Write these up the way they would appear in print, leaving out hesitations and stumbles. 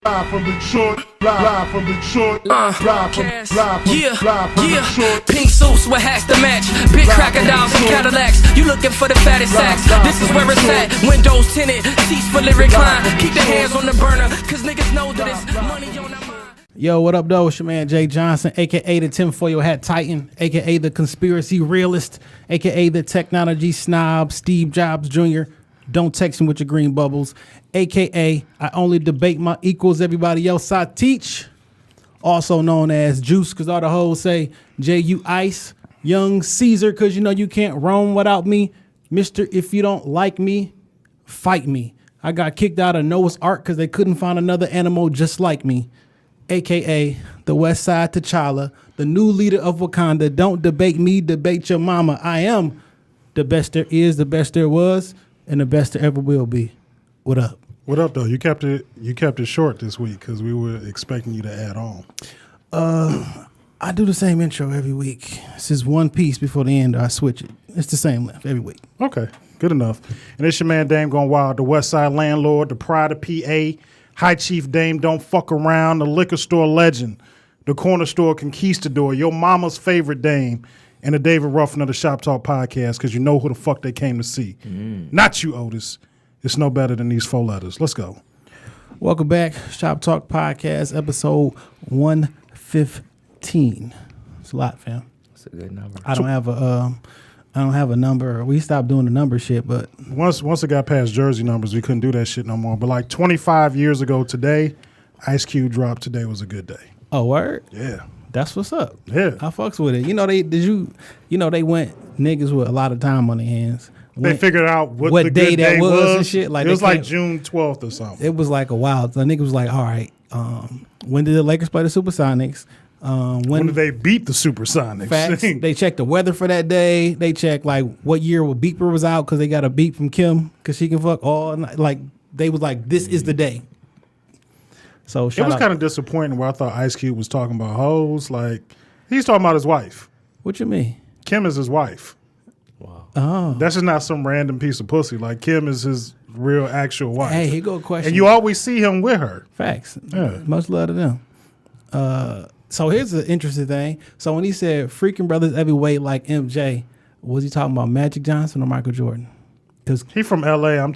Live from Detroit, live from Detroit, live from Detroit. Pink suits with hats to match, big crocodiles and Cadillacs. You looking for the fattest sacks? This is where it's at. Windows tinted, seats fully reclined. Keep the hands on the burner, cause niggas know that it's money on their mind. Yo, what up, though? It's your man Jay Johnson, aka the tinfoil hat titan, aka the conspiracy realist, aka the technology snob, Steve Jobs Jr. Don't text me with your green bubbles, aka I only debate my equals, everybody else I teach. Also known as Juice, because all the hoes say J.U. Ice, Young Caesar, because you know you can't roam without me. Mr. If you don't like me, fight me. I got kicked out of Noah's Ark because they couldn't find another animal just like me. AKA the West Side T'Challa, the new leader of Wakanda. Don't debate me, debate your mama. I am the best there is, the best there was, and the best there ever will be. What up? What up, though? You kept it short this week because we were expecting you to add on. I do the same intro every week. This is one piece before the end. I switch it. It's the same length every week. Okay, good enough. And it's your man Dame Gone Wild, the West Side landlord, the pride of PA, High Chief Dame Don't Fuck Around, the liquor store legend, the corner store conquistador, your mama's favorite dame, and the David Ruffin of the Shop Talk podcast because you know who the fuck they came to see. Not you, Otis. It's no better than these 4 letters. Let's go. Welcome back, Shop Talk Podcast, episode 115. It's a lot, fam. That's a good number. I don't have a number. We stopped doing the number shit, but Once it got past jersey numbers, we couldn't do that shit no more. But like 25 years ago today, Ice Cube dropped. Today was a good day. oh, word? Yeah. That's what's up. Yeah. I fucks with it. You know they went niggas with a lot of time on their hands. They figured out what the day good that day was and shit. Like it was they like can't- June 12th or something. It was like a wild. The nigga was like, all right, when did the Lakers play the Supersonics? When did they beat the Supersonics? Facts. They checked the weather for that day. They checked like what year Beeper was out because they got a beat from Kim because she can fuck all night. Like they was like, this is the day. So it was kind of disappointing where I thought Ice Cube was talking about hoes. Like he's talking about his wife. What you mean? Kim is his wife. Wow. Oh, That's just not some random piece of pussy. Like Kim is his real actual wife. hey, here go a question. And you always see him with her. Facts. Yeah. Much love to them. So here's the interesting thing. So when he said freaking brothers heavyweight like MJ, was he talking about Magic Johnson or Michael Jordan? Because He from LA. I'm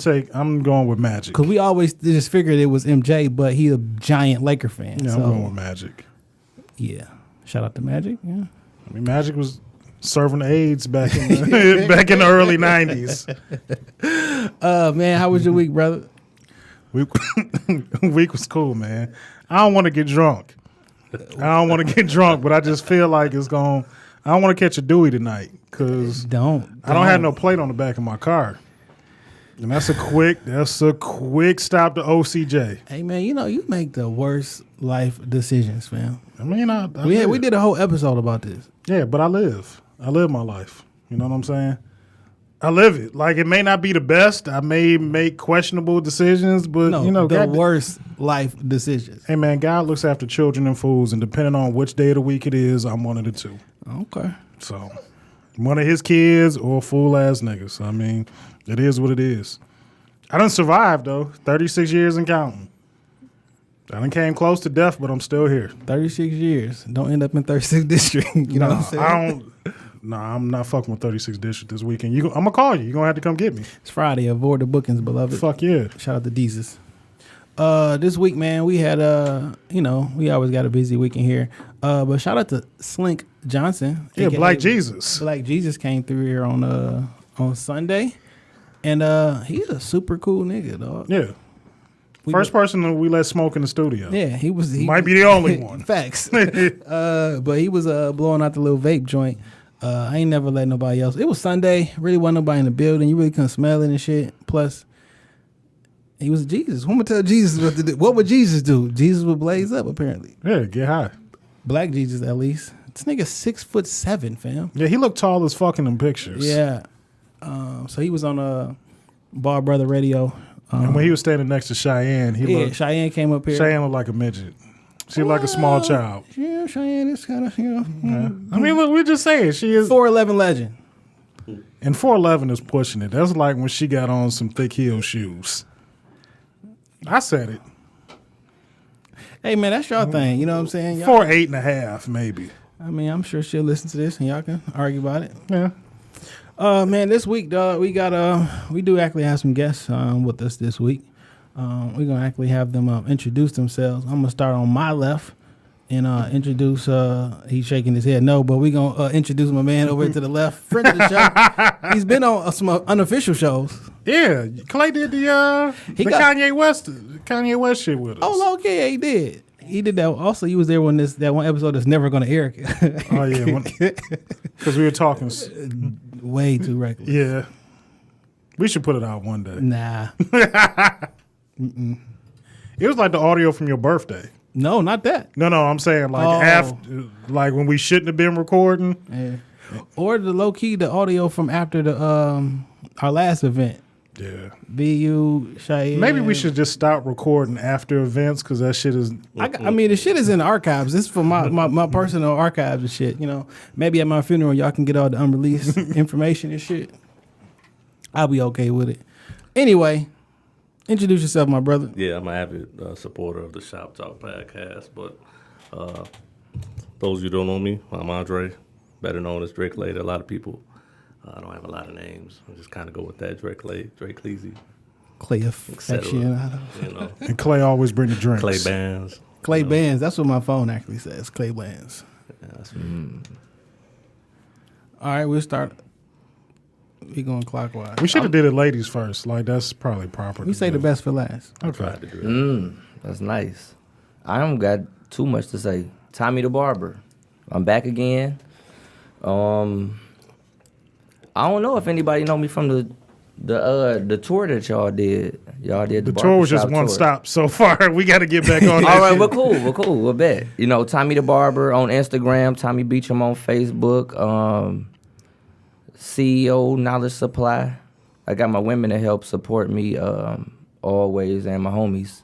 going with Magic. we always just figured it was MJ, but he's a giant Laker fan. Yeah, so, I'm going with Magic. yeah. Shout out to Magic. Yeah. I mean, Magic was serving AIDS back in the, back in the early 90s. Man, how was your week, brother? Week was cool, man. I don't want to get drunk. But I just feel like I don't want to catch a Dewey tonight because Don't. I don't have no plate on the back of my car. And that's a quick stop to OCJ. Hey, man, you know, you make the worst life decisions, fam. I mean, We did a whole episode about this. Yeah, but I live my life. You know what I'm saying? I live it. Like, it may not be the best. I may make questionable decisions, but, No, you know, the God, worst life decisions. hey, man, God looks after children and fools, and depending on which day of the week it is, I'm one of the two. Okay. So, one of his kids or fool-ass niggas. I mean, it is what it is. I done survived, though. 36 years and counting. I done came close to death, but I'm still here. 36 years. Don't end up in 36th district. You know what I'm saying? I'm not fucking with 36 District this weekend. I'm going to call you. You're going to have to come get me. It's Friday. Avoid the bookings, beloved. Fuck yeah. Shout out to Jesus. This week, man, we had we always got a busy weekend here. But shout out to Slink Johnson. Yeah, AKA Black Jesus. Black Jesus came through here on Sunday. And he's a super cool nigga, dog. Yeah. First person that we let smoke in the studio. Yeah, he Might be the only one. Facts. But he was blowing out the little vape joint. I ain't never let nobody else. It was Sunday. Really wasn't nobody in the building. You really couldn't smell it and shit. Plus, he was Jesus. Who would tell Jesus what to do? What would Jesus do? Jesus would blaze up, apparently. Yeah, get high. Black Jesus, at least. This nigga 6'7", fam. Yeah, he looked tall as fuck in them pictures. Yeah. So he was on Bar Brother Radio. And when he was standing next to Cheyenne, Cheyenne came up here. Cheyenne looked like a midget. She looked like a small child. Yeah, Cheyenne is kind of, Yeah. I mean, look, we're just saying she is. 4'11" legend. And 4'11" is pushing it. That's like when she got on some thick heel shoes. I said it. Hey, man, that's y'all thing. You know what I'm saying? Y'all, 4 8.5 maybe. I mean, I'm sure she'll listen to this and y'all can argue about it. Yeah. Man, this week, dog, we do actually have some guests with us this week. We're gonna actually have them introduce themselves. I'm gonna start on my left and introduce. He's shaking his head no, but we're gonna introduce my man over to the left, friend of the show. He's been on some unofficial shows. Yeah, Clay did the Kanye West shit with us. Oh, okay, he did. He did that. Also, he was there when that one episode that's never gonna air. Oh yeah, because we were talking way too reckless. Yeah, we should put it out one day. Nah. It was like the audio from your birthday. No, not that. No, I'm saying like after, like when we shouldn't have been recording. Yeah. Or the low key, the audio from after the our last event. Yeah. BU, Cheyenne. Maybe we should just stop recording after events because that shit is. I mean, the shit is in the archives. This is for my personal archives and shit. You know, maybe at my funeral y'all can get all the unreleased information and shit. I'll be okay with it. Anyway, introduce yourself, my brother. Yeah, I'm an avid supporter of the Shop Talk podcast. But those of you who don't know me, I'm Andre, better known as Drake Lady. A lot of people. I don't have a lot of names. I just kind of go with that. Drake Leasy, Clay affection. you know. And Clay always bring the drinks. Clay Bands. Clay Bands. That's what my phone actually says. Clay Bands. Yeah, that's me. All right, we'll start. We going clockwise. We should have did it ladies first. Like that's probably proper. We say the best for last. Okay. Tried to do that. That's nice. I don't got too much to say. Tommy the Barber. I'm back again. I don't know if anybody know me from the tour that y'all did. Y'all did The tour was just one tour. stop so far. We got to get back on that. All right, shit. we're cool. We'll bet. You know, Tommy the Barber on Instagram, Tommy Beecham on Facebook, CEO Knowledge Supply. I got my women to help support me always and my homies.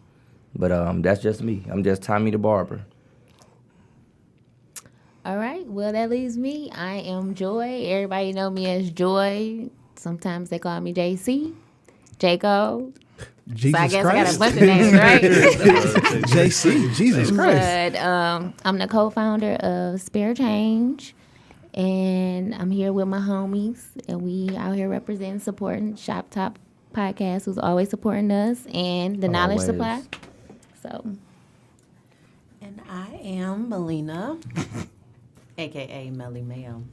But that's just me. I'm just Tommy the Barber. All right. Well, that leaves me. I am Joy. Everybody know me as Joy. Sometimes they call me JC, Jacob. Jesus So I guess Christ. I got a bunch of names, right? JC, Jesus Christ. But I'm the co-founder of Spare Change, and I'm here with my homies, and we out here representing, supporting Shop Top Podcast, who's always supporting us, and the Knowledge Always. Supply. So, And I am Melina, a.k.a. Melly Mail.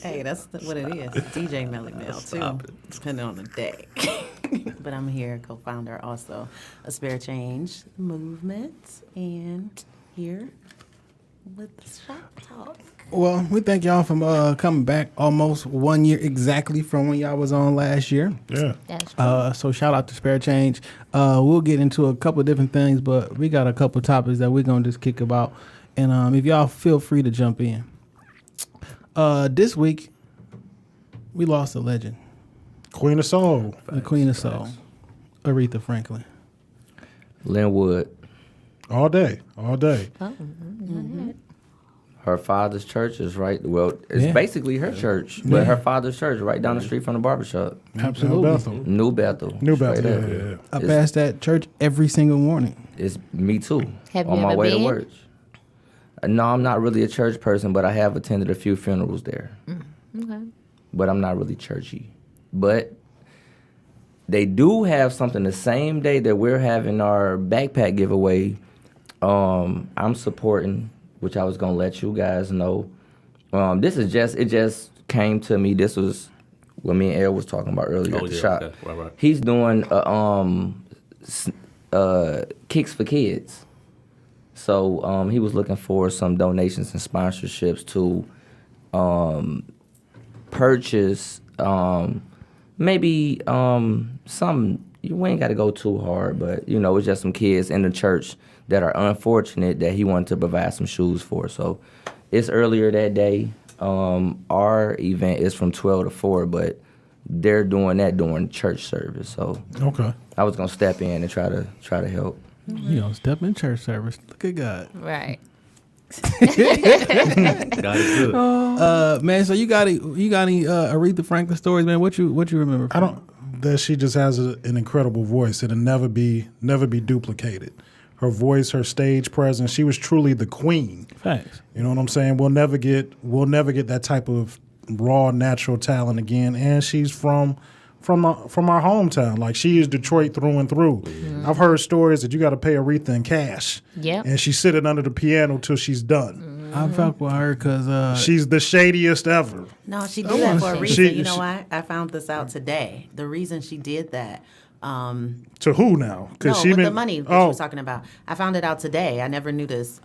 Hey, that's what it is. DJ Melly Mail, too, depending on the day. But I'm here, co-founder also of Spare Change Movement, and here with Shop Talk. Well, we thank y'all for coming back almost 1 year exactly from when y'all was on last year. Yeah. that's true. So shout out to Spare Change. We'll get into a couple of different things, but we got a couple of topics that we're going to just kick about. And if y'all feel free to jump in. This week, we lost a legend. Queen of Soul. The Queen of Soul, Aretha Franklin. Linwood. All day. Her father's church is right. Well, it's Yeah. basically her church, but her father's church right down the street from the barbershop. Absolutely. New Bethel. New Straight Bethel. up. Yeah. I pass that church every single morning. It's me too. Have on you my ever way been? to work. No, I'm not really a church person, but I have attended a few funerals there. Okay. But I'm not really churchy. But they do have something the same day that we're having our backpack giveaway. I'm supporting, which I was gonna let you guys know. It just came to me. This was what me and El was talking about earlier at the shop. Okay. Right. He's doing Kicks for Kids. So he was looking for some donations and sponsorships to purchase maybe some, we ain't got to go too hard, but, you know, it's just some kids in the church that are unfortunate that he wanted to provide some shoes for. So it's earlier that day. Our event is from 12 to 4, but they're doing that during church service. So Okay. I was going to step in and try to help. You know, step in church service. Look at God. Right. God is good. Man, so you got any Aretha Franklin stories, man? What you remember? I don't. That she just has an incredible voice. It'll never be duplicated. her voice, her stage presence. She was truly the queen. Facts. You know what I'm saying? We'll never get that type of raw, natural talent again. And she's from our hometown. Like, she is Detroit through and through. I've heard stories that you got to pay Aretha in cash. Yep. And she's sitting under the piano till she's done. I fuck with her because She's the shadiest ever. No, she did that for a reason. She- You know she- why? I found this out today. The reason she did that. To who now? No, she with been, the money that you was talking about. I found it out today. I never knew this.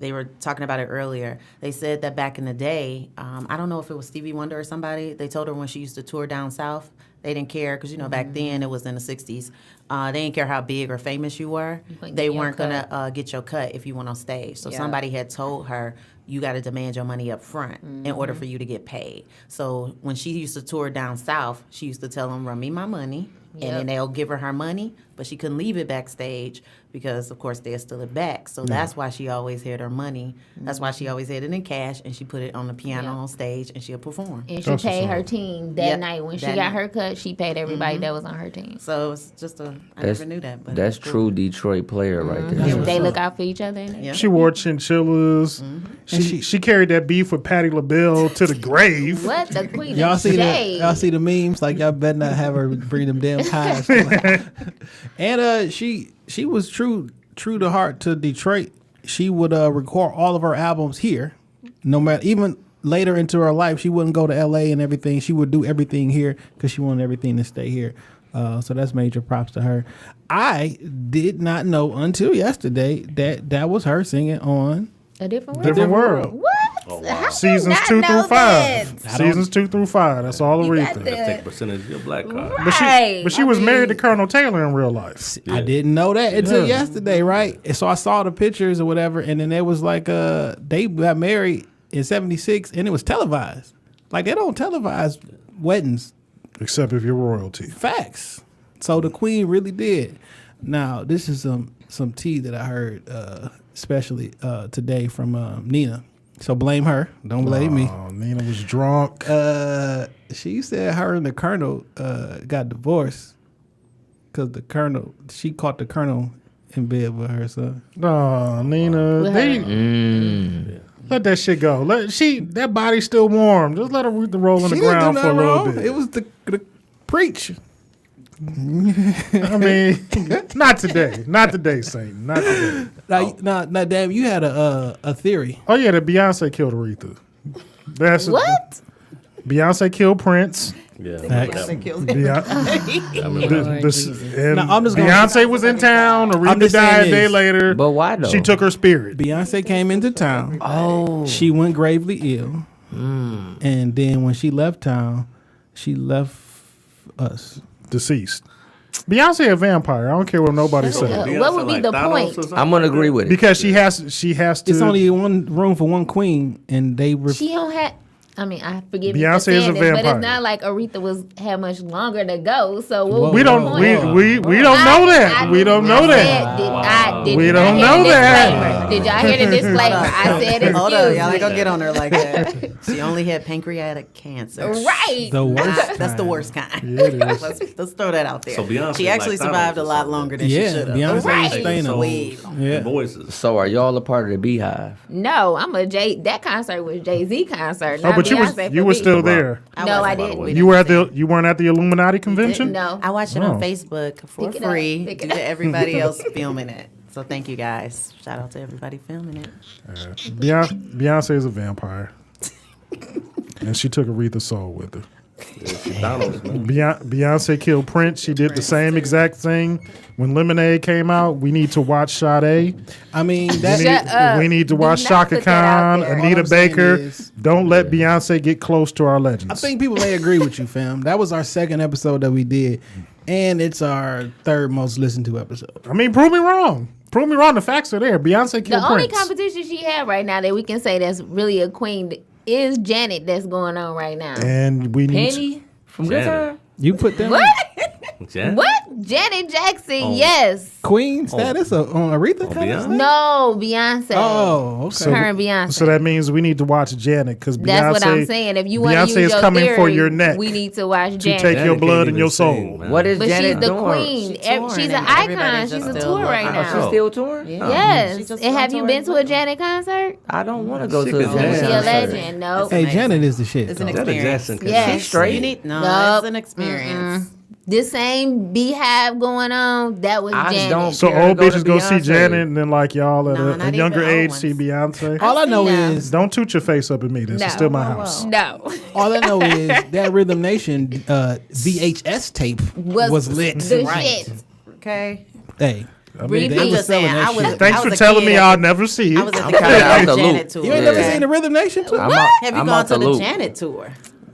They were talking about it earlier. They said that back in the day, I don't know if it was Stevie Wonder or somebody, they told her when she used to tour down south, they didn't care because, back then it was in the 60s. They didn't care how big or famous you were. couldn't They get your weren't going cut. to get your cut if you went on stage. So Yeah. somebody had told her, you got to demand your money up front in order for you to get paid. So when she used to tour down south, she used to tell them, run me my money. And then they'll give her money, but she couldn't leave it backstage because, of course, they'll steal it back. So that's why she always had her money. That's why she always had it in cash, and she put it on the piano on stage, and she'll perform. And she That's paid what's her up. team that Yep, night when she that got night. her cut. She paid everybody that was on her team. So it's just I never knew that. But That's it's cool. true Detroit player right there. And they look out for each other. And Yeah. She wore chinchillas. She carried that beef with Patti LaBelle to the grave. what the queen y'all of see shade. y'all see the memes. Like, y'all better not have her bring them damn pies. And she was true to heart to Detroit. She would record all of her albums here, no matter, even later into her life. She wouldn't go to LA and everything. She would do everything here because she wanted everything to stay here. So that's major props to her. I did not know until yesterday that was her singing on A different world. Different world. What? Oh, wow. How you Seasons not 2 know through 5. that? Seasons 2 through 5. That's all You got Aretha. the- Take a percentage of your black card. Right. But she was married to Colonel Taylor in real life. I didn't know that until yesterday, right? And so I saw the pictures or whatever, and then it was like they got married in '76, and it was televised. Like, they don't televise weddings. Except if you're royalty. Facts. So the queen really did. Now, this is some tea that I heard, especially today from Nina. So blame her. Don't blame me. Oh, Nina was drunk. She said her and the colonel got divorced because she caught the colonel in bed with her son. No, Nina. With her. Let that shit go. That body's still warm. Just let her roll in the She didn't ground do for a nothing little wrong. bit. It was the preach. I mean, not today. Not today, Saint. Not today. Now, damn, you had a theory. Oh, yeah, that Beyonce killed Aretha. That's What? Beyonce killed Prince. Yeah, Facts. I Beyonce, and Now, I'm just gonna- Beyonce was in town. I'm Aretha just saying died a day this. later. But why though? She took her spirit. Beyonce came into town. Oh. She went gravely ill. And then when she left town, she left us. Deceased. Beyonce a vampire. I don't care what nobody says. What would be the point? I'm gonna agree with it. Because she has to. It's only one room for one queen, and they She don't have. I mean, I forgive me Beyonce for is saying a this, but vampire. it's not like Aretha had much longer to go. So what Whoa, was we the don't. point? We don't know that. We don't know that. Did We you don't not hear know the that. disclaimer? Did y'all hear the disclaimer? I said excuse Hold on, y'all me. ain't gonna get on her like that. She only had pancreatic cancer. Right. the worst. That's the worst kind. Yeah, it is. Let's throw that out there. So Beyonce she actually like survived a Thanos or lot something. longer than Yeah, she should have. Beyonce Right. is staying Way on. longer. Yeah. Voices. So are y'all a part of the Beehive? No, I'm a that concert was Jay-Z concert. Oh, Not but you Beyonce was for still me. there. No, I by the didn't. way. You were you weren't at the Illuminati convention. No. I watched it Oh. on Facebook for Pick it up, free pick due it up. to everybody else filming it. So thank you guys. Shout out to everybody filming it. Beyonce is a vampire, and she took Aretha's soul with her. Thanos, man. Beyonce killed Prince. She did the same exact thing when Lemonade came out. We need to watch Sade. I mean, We that Shut up. need to Do watch not Shaka put that out Khan, there. All Anita I'm saying Baker. is- Don't let Beyonce get close to our legends. I think people may agree with you, fam. That was our second episode that we did, and it's our third most listened to episode. I mean, prove me wrong. Prove me wrong. The facts are there. Beyonce killed The only Prince. competition she had right now that we can say that's really a queen is Janet that's going on right now. And we need. Penny from Good Janet. Time. You put them. What? Janet? What? Janet Jackson, yes. Queen status on Aretha? On kind of Beyonce? thing? No, Beyonce. Oh, okay. Her and Beyonce. So that means we need to watch Janet because Beyonce. That's what I'm saying. If you want to Beyonce use is your coming theory, for your neck. we need to watch to Janet. take your Janet blood can't and your even soul. sing, man. What is But Janet she's the doing? queen. touring She's an and icon. everybody's She's just a still tour right looking Oh, her she's now. up. still touring? Yeah. Yes. She just And have on you tour been to a with- Janet concert? I don't want to go She to a could Janet dance. She a concert. legend. No. It's Hey, amazing. Janet is the shit. It's an though. Janet experience. Jackson. Yeah. She's straight. You need no. Nope. It's an experience. The same beehive going on. That was I just Janet. don't So care to old go to bitches go see Beyonce. Janet, and then like y'all at No, a not younger even old age ones. see Beyonce. All I know seen is Don't toot your face up at me. This No. is still my Whoa, house. whoa. No. all I know is that Rhythm Nation VHS tape was lit. The Right. shit. Okay. Hey, I mean, Repeat. they I'm was just saying, selling that I was. shit. thanks I for was a telling kid me at I'll the- never see I it. was at I'm the kinda out the Janet loop. tour. You ain't never Okay. seen the Rhythm Nation tour? I'm What? out- Have you I'm gone out to the the loop. Janet tour?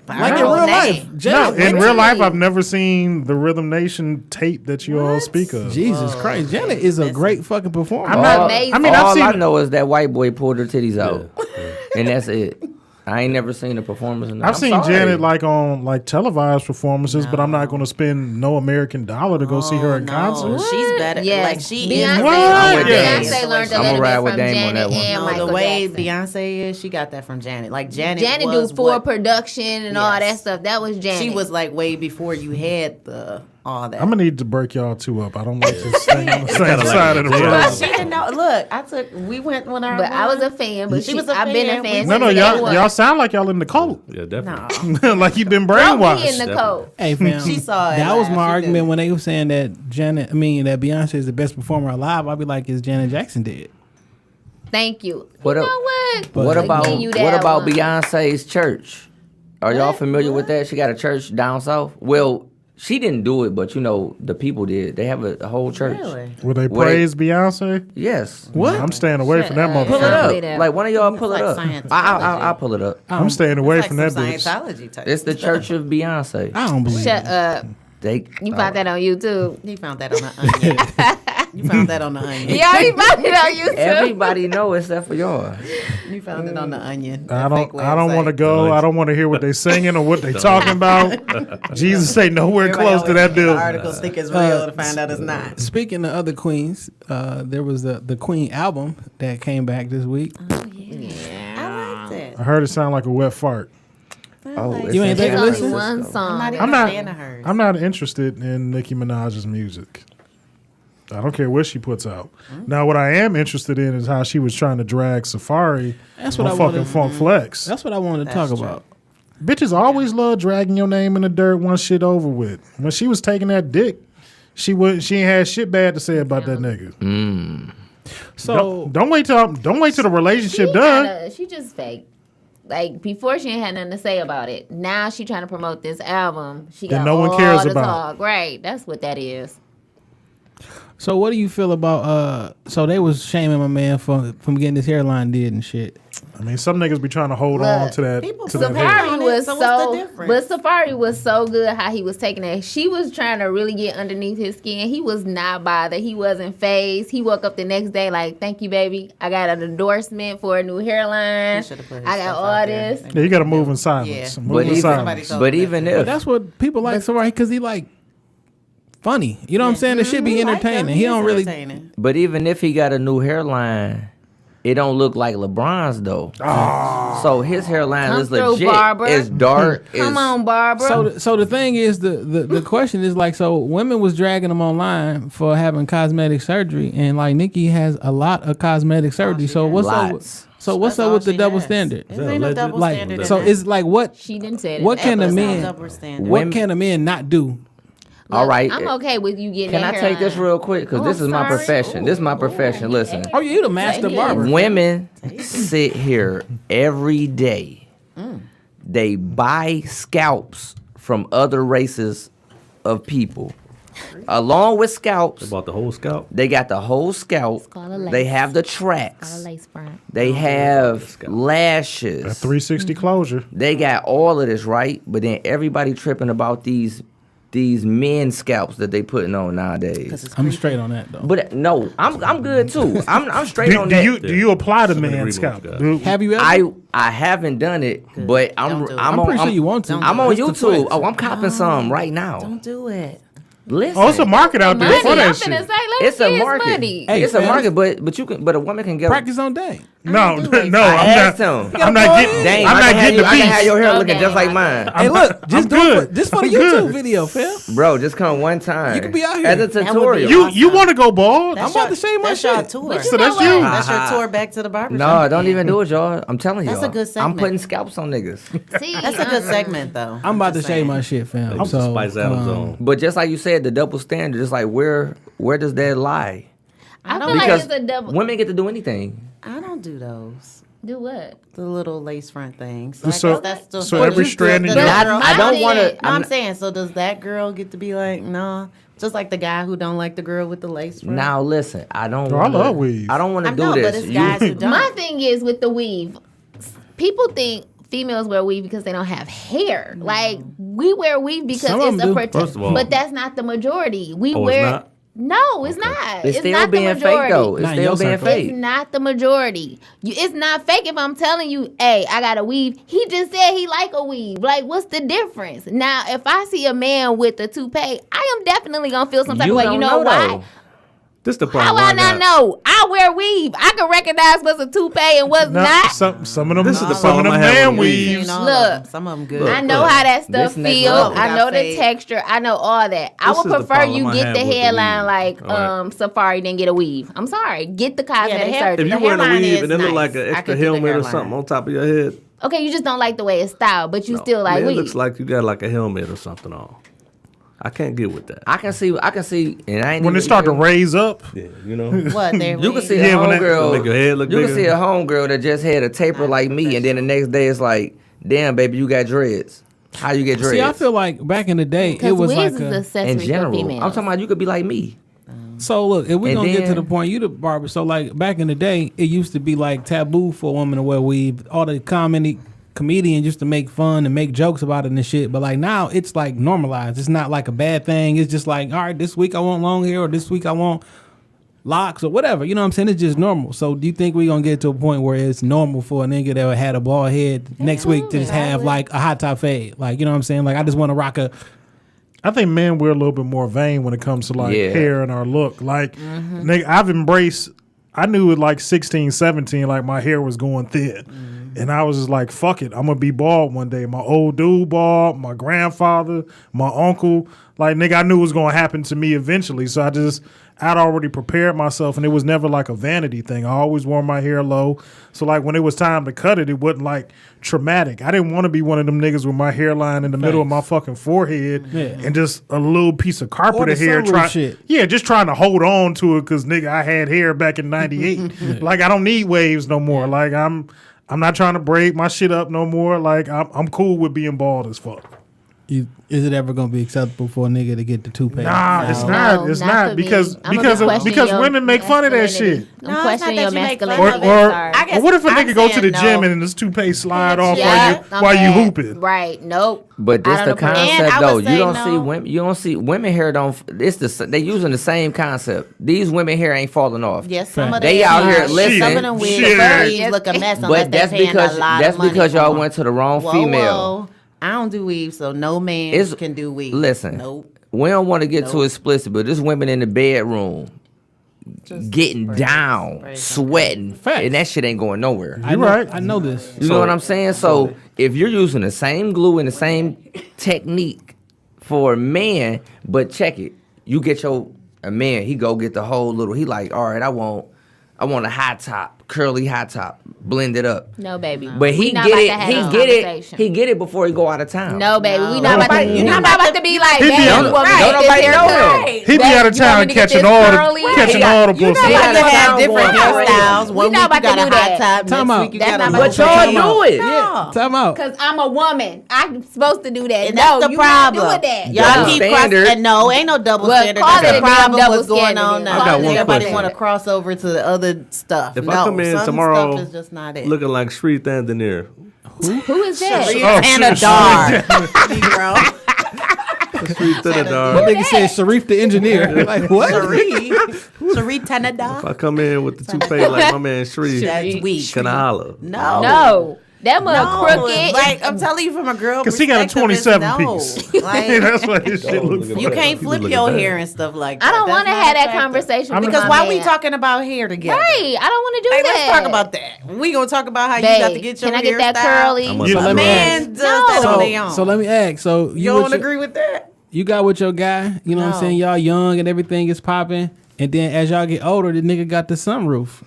Like in Her real name. life. No, Janet, in what real you life, mean? I've never seen the Rhythm Nation tape that you all speak of. Jesus Christ, Janet is a great fucking performer. I'm not. Amazing. I mean, I've All seen. I know is that white boy pulled her titties out, Yeah. and that's it. I ain't never seen a performance. I've seen Janet like on like televised performances, but I'm not going to spend no American dollar to go see her in No, concert. she's better. Yes. Like she Beyonce, is. What? Beyonce Yeah. learned a I'ma little ride bit with from Dame on Janet that one. and No, Michael the way Jackson. Beyonce is, she got that from Janet. Like Janet Janet was do full what production and all that Yes. stuff. That was Janet. she was like way before you had the all that. I'm gonna need to break y'all two up. I don't like this thing on the same kinda like side of the a room. But she didn't know. Look, we went when our. But I was a fan. But She was a I've been a fan. fan. No, since y'all, day one. y'all sound like y'all in the cult. Yeah, definitely. No. Like you've been Throw me in brainwashed. the coat. Hey fam, She saw it that was live. my She argument did. when they were saying that that Beyonce is the best performer alive. I'd be like, is Janet Jackson dead? Thank you. What you up- know what? What I'll about give you that one. Beyonce's church? Are y'all familiar with that? She got a church down south. Well, she didn't do it, but the people did. They have a whole church. Really? Would they Wait. praise Beyonce? It What? I'm staying away from that up. Pull it I don't motherfucker. believe up. that. Like one of y'all pull it like up. Scientology. I'll pull it up. I'm staying away Like from some that bitch. Scientology type. It's the Church of Beyonce. I don't believe Shut it. up. They You found that on YouTube. He found that on the onion. You found that on the onion. Yeah, he found it on YouTube. Everybody know except for y'all. You found it on the onion. I that fake don't want to website. go. I don't want to hear what they singing or what they talking about. Jesus ain't nowhere Everybody close to always that read the building. articles think it's real to find out it's not. Speaking of other queens, there was the Queen album that came back this week. I liked it. I heard it sound like a wet fart. Oh, it's You ain't in take a San listen? Only Francisco. one song. I'm not even I'm a not. fan of hers. I'm not interested in Nicki Minaj's music. I don't care what she puts out. Now, what I am interested in is how she was trying to drag Safaree That's what on I fucking wanted- Funk Flex. That's what I wanted to talk That's true. about. Bitches always love dragging your name in the dirt once shit over with. When she was taking that dick, she ain't had shit bad to say about that nigga. So Don't wait till the relationship done. She just fake. Like before, she ain't had nothing to say about it. Now she trying to promote this album. She That got no one all cares the about. talk. Right. That's what that is. So what do you feel about so they was shaming my man from getting his hairline did and shit. I mean, some niggas be trying to hold on to that. people To that Safaree hair. Safaree on it, was so what's the so, difference? but Safaree was so good how he was taking it. She was trying to really get underneath his skin. He was not bothered. He wasn't phased. He woke up the next day like, "Thank you, baby. I got an endorsement for a new hairline. He should've put his I got stuff all out there. this." Yeah, you got to move in silence. Yeah. Move But in even, silence. told but me even that. But if that's what people like Safaree because he like funny. You know what I'm saying? The shit be entertaining. He don't really. But even if he got a new hairline, it don't look like LeBron's though. So his hairline Come is through, legit. Barbara. It's dark. Come on, Barbara. So the thing is the question is like so women was dragging him online for having cosmetic surgery and like Nicki has a lot of cosmetic surgery. So what's up? Lots. So what's That's up all with the she double has. standard? There ain't no double Like standard. so in it's that. like what She didn't say that. what can a That's no man double standard. what Women- can a man not do? All right. I'm okay with you getting Can that I take this hairline. real quick? Because Oh, this is my sorry. profession. This is my profession. Listen. Oh, you the master Say barber. Women sit here every day. They buy scalps from other races of people. Along with scalps, About the whole scalp. they got the whole scalp. called a lace. They have the Got a tracks. lace front. They have That lashes. 360 closure. They got all of this, right? But then everybody tripping about these men scalps that they putting on nowadays. I'm straight on that though. But no, I'm good too. I'm straight on Do that. you apply the Some of the man removes scalp? got- Do- Have you ever? I haven't done it, but I'm Don't do it. I'm I'm on, pretty sure you want to. Don't I'm do on it. It's the YouTube. flex. Oh, I'm copping some right now. Don't do it. Listen, Oh, it's a market out there Money, for I'm that finna shit. say, let's it's a get market. money. Hey, It's a fam. market, but a woman can get. Practice on day. No, do like no, I I'm asked not. him. I'm not getting. Dang, I'm not getting the I can have beats. your hair Okay. looking just like mine, Hey, look, just I'm do it good. for, just for the I'm YouTube good. video, fam. bro. Just come one time. You can be out here. as a That would be tutorial. You want to go bald? I'm about to shave my That's your shit. tour. But So that's know you. what? That's your tour back to the barbershop. No, don't even do it, y'all. I'm telling That's y'all. a good I'm segment. putting scalps on niggas. See, That's a good segment, though. I'm about to just shave saying. my shit, fam. It's the Spice Adams on. But just like you said, the double standard is like where does that lie? I don't feel like Because it's a double. women get to do anything. I don't do those. Do what? The little lace front things. So- that's still so every strand in does your- that girl- I don't want to. No, I'm saying, so does that girl get to be like, no? Just like the guy who don't like the girl with the lace front? Now listen, I don't. Bro, I wanna, love weave. I don't want I to do know, this. but it's guys who don't. My thing is with the weave. People think females wear weave because they don't have hair. Like we wear weave because Some of it's them a do. protect. First of all- But that's not the majority. We Oh, it's wear. not? No, it's not. It's It's still not being the fake majority. though. It's Not in still your being circle. fake. It's not the majority. It's not fake if I'm telling you, hey, I got a weave. He just said he like a weave. Like, what's the difference? Now, if I see a man with a toupee, I am definitely gonna feel some type of way. You don't know why? though. This the How problem. I not know? I wear weave. I can recognize what's a toupee and what's No, not. some of them. This is the some of problem them I have man with weaves. Seen all of Look. them. Some of them good. I know how that stuff This next feels. level. I know the Fade. texture. I know all that. I This would is the prefer problem you I get have the with the hairline weave. like All right. Safari didn't get a weave. I'm sorry. Get the cosmetic hair- surgery. If you The wearing a hairline weave is and it look nice. like an I extra could do the helmet or hairline. something on top of your head, Okay, you just don't like the way it's styled, but you still like man, it weave. looks like you got like a helmet or something on. I can't get with that. I can see, and I ain't When even, they start to raise up, Yeah, you know. What? They're You can see Yeah, a when that- homegirl. Make your head look You can bigger. see a homegirl that just had a taper like me, and then the next day it's like, damn, baby, you got dreads. How you get dreads? See, I feel like back in the day, it Because was wigs like is a, accessory in for general. females. I'm talking about you could be like me. so look, if we And gonna get to then- the point, you the barber. So like back in the day, it used to be like taboo for a woman to wear weave. All the comedians used to make fun and make jokes about it and shit. But like now, it's like normalized. It's not like a bad thing. It's just like, all right, this week I want long hair, or this week I want locks, or whatever. You know what I'm saying? It's just normal. So do you think we gonna get to a point where it's normal for a nigga that had a bald head next week to just have like a hot top fade? Like, you know what I'm saying? Like I just want to rock a. I think men we're a little bit more vain when it comes to like Yeah. hair and our look. Like, nigga, I've embraced. I knew at like 16, 17, like my hair was going thin. And I was just like, fuck it. I'm going to be bald one day. My old dude bald, my grandfather, my uncle. Like, nigga, I knew it was going to happen to me eventually. So I'd already prepared myself. And it was never like a vanity thing. I always wore my hair low. So, like, when it was time to cut it, it wasn't like traumatic. I didn't want to be one of them niggas with my hairline in the middle of my fucking forehead and just a little piece of carpet Or the of hair. sunroof shit. Yeah, just trying to hold on to it because, nigga, I had hair back in 98. Like, I don't need waves no more. Like, I'm not trying to braid my shit up no more. Like, I'm cool with being bald as fuck. Is it ever gonna be acceptable for a nigga to get the toupee? Nah, it's No, not. It's not not for me. because I'ma because be questioning because your women make fun of that masculinity. shit. I'm No, questioning your it's not that you make fun masculinity. of it. Or, Sorry. I guess or what if a I'm nigga go to the saying gym no. and this toupee slide off Yeah, while you hooping? Right. Nope. But this I the don't know. And concept I would though. say You don't no. see women. You don't see women hair. They using the same concept. These women hair ain't falling off. Yes, some of They them out here are. listen. Some of them wigs Shit. look a mess unless But they that's paying because a lot of money for y'all them. went to the wrong Whoa, female. whoa. I don't do weaves, so no man It's- can do weaves. Listen, Nope. we don't want to get too explicit, but there's women in the bedroom getting down, sweating, Facts. and that shit ain't going nowhere. I know, right. I know this. You know what I'm saying? So if you're using the same glue and the same technique for a man, but check it, you get a man, he go get the whole little. He like, all right, I want a high top, curly high top, blend it up. No, baby. But he We not get about it. to have He this get it. conversation. He get it before he go out of town. No, baby. We No. not about to. Nobody- You not about to be like, He be baby, out you of- want me to Right. get Don't this nobody know haircut? him. He be Baby, out of you town want me to get catching this all curly? the catching Yeah. all the You know pussy. He how out you of have town different going crazy. hairstyles. We One not week about you to got a do hot that. top. Time Next out. week you That's got a not low about But to top. y'all do it. Yeah, time out. Because I'm a woman. I'm supposed to do that. And that's the you problem. not doing that. Y'all Double keep standard. crossing. No, ain't no double Well, standard. call That's it the a damn problem. double What's going standard on then. now? I got one Everybody question. want to cross over to the other stuff. If no, I come in some tomorrow stuff is just not it. looking like Sri Thandanier, Who is that? And a dog, Negro. Sri Thandanier. Nigga said Sharif the engineer. Like what? Sharif Tanada. If I come in with the toupee like my man Sri, That's weak. can I holler? No. No. That mug crooked. Like I'm telling you from a girl Because he got a perspective, 27 no. piece. Like, That's what his shit looks like. you can't flip your hair and stuff like that. I don't want to That's have not that attractive. conversation with Because my why man. we talking about hair together? Right, I don't want to do Hey, that. let's talk about that. We gonna talk about how Babe, you got to get your can I get that hairstyle. curly? I'm a- You- I'm let A me a- man does that on their own. So let me ask. So you with don't your- agree with that? You got with your guy. You know what I'm No. saying? Y'all young and everything is popping. And then as y'all get older, the nigga got the sunroof.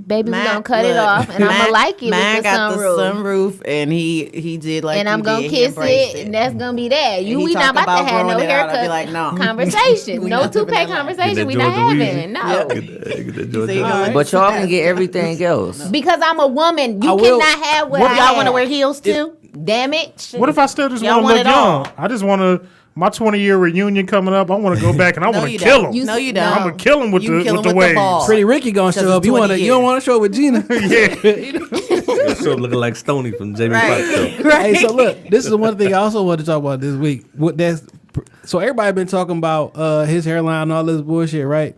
Baby, we gonna cut it look, off, and I'm gonna like it mine with the got sunroof. the sunroof, and he did like. And I'm you gonna did. He kiss embraced it, and that's gonna be that. And he We not talk about to about have no growing it out. I'd be haircut like, no. conversation. We No not living toupee that life. conversation. Get We that not Georgia having. Weezy. No. Get that Georgia See, Weezy. But y'all can get everything else. Because I'm a woman. You I will- cannot have what What- I Y'all have. want to wear heels too? Damn it. What if I still just Y'all want to want look it all. young? I just want to. My 20-year reunion coming up. I want to go back and I No, want to you kill don't. him. No, you don't. I'm gonna kill him with You the kill with him the with the waves. ball. Pretty Ricky gonna Because show up. it's You 20 you don't want to show up with Gina? Yeah. So looking like Stoney from Jamie Right. Foxx show. Hey, so look, this is one thing I also want to talk about this week. So everybody been talking about his hairline and all this bullshit, right?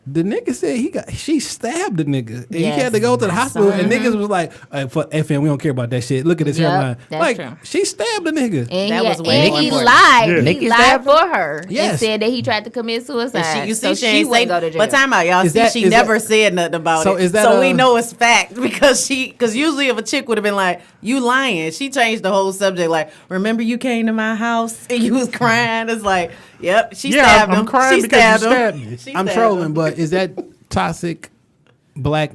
The nigga said she stabbed the nigga. And he Yes. had to go to the hospital. And niggas was like, hey, fuck FM, we don't care about that shit. Look at his Yep, hairline. that's Like, true. she stabbed the nigga. And, That yeah, was way and more he important. lied. Yeah. He Nicki lied stabbed for her. Yes. And said that he tried to commit suicide. You see, so she she ain't wouldn't say, go to jail. but time out, y'all. Is See, that- she is never that- said nothing about So it. is that so we a- know it's fact because usually if a chick would have been like, "You lying," she changed the whole subject. Like, remember you came to my house and you was crying. It's like, yep, she stabbed him. I'm crying she because you stabbed him. stabbed me. She I'm stabbed trolling, him. but is that toxic black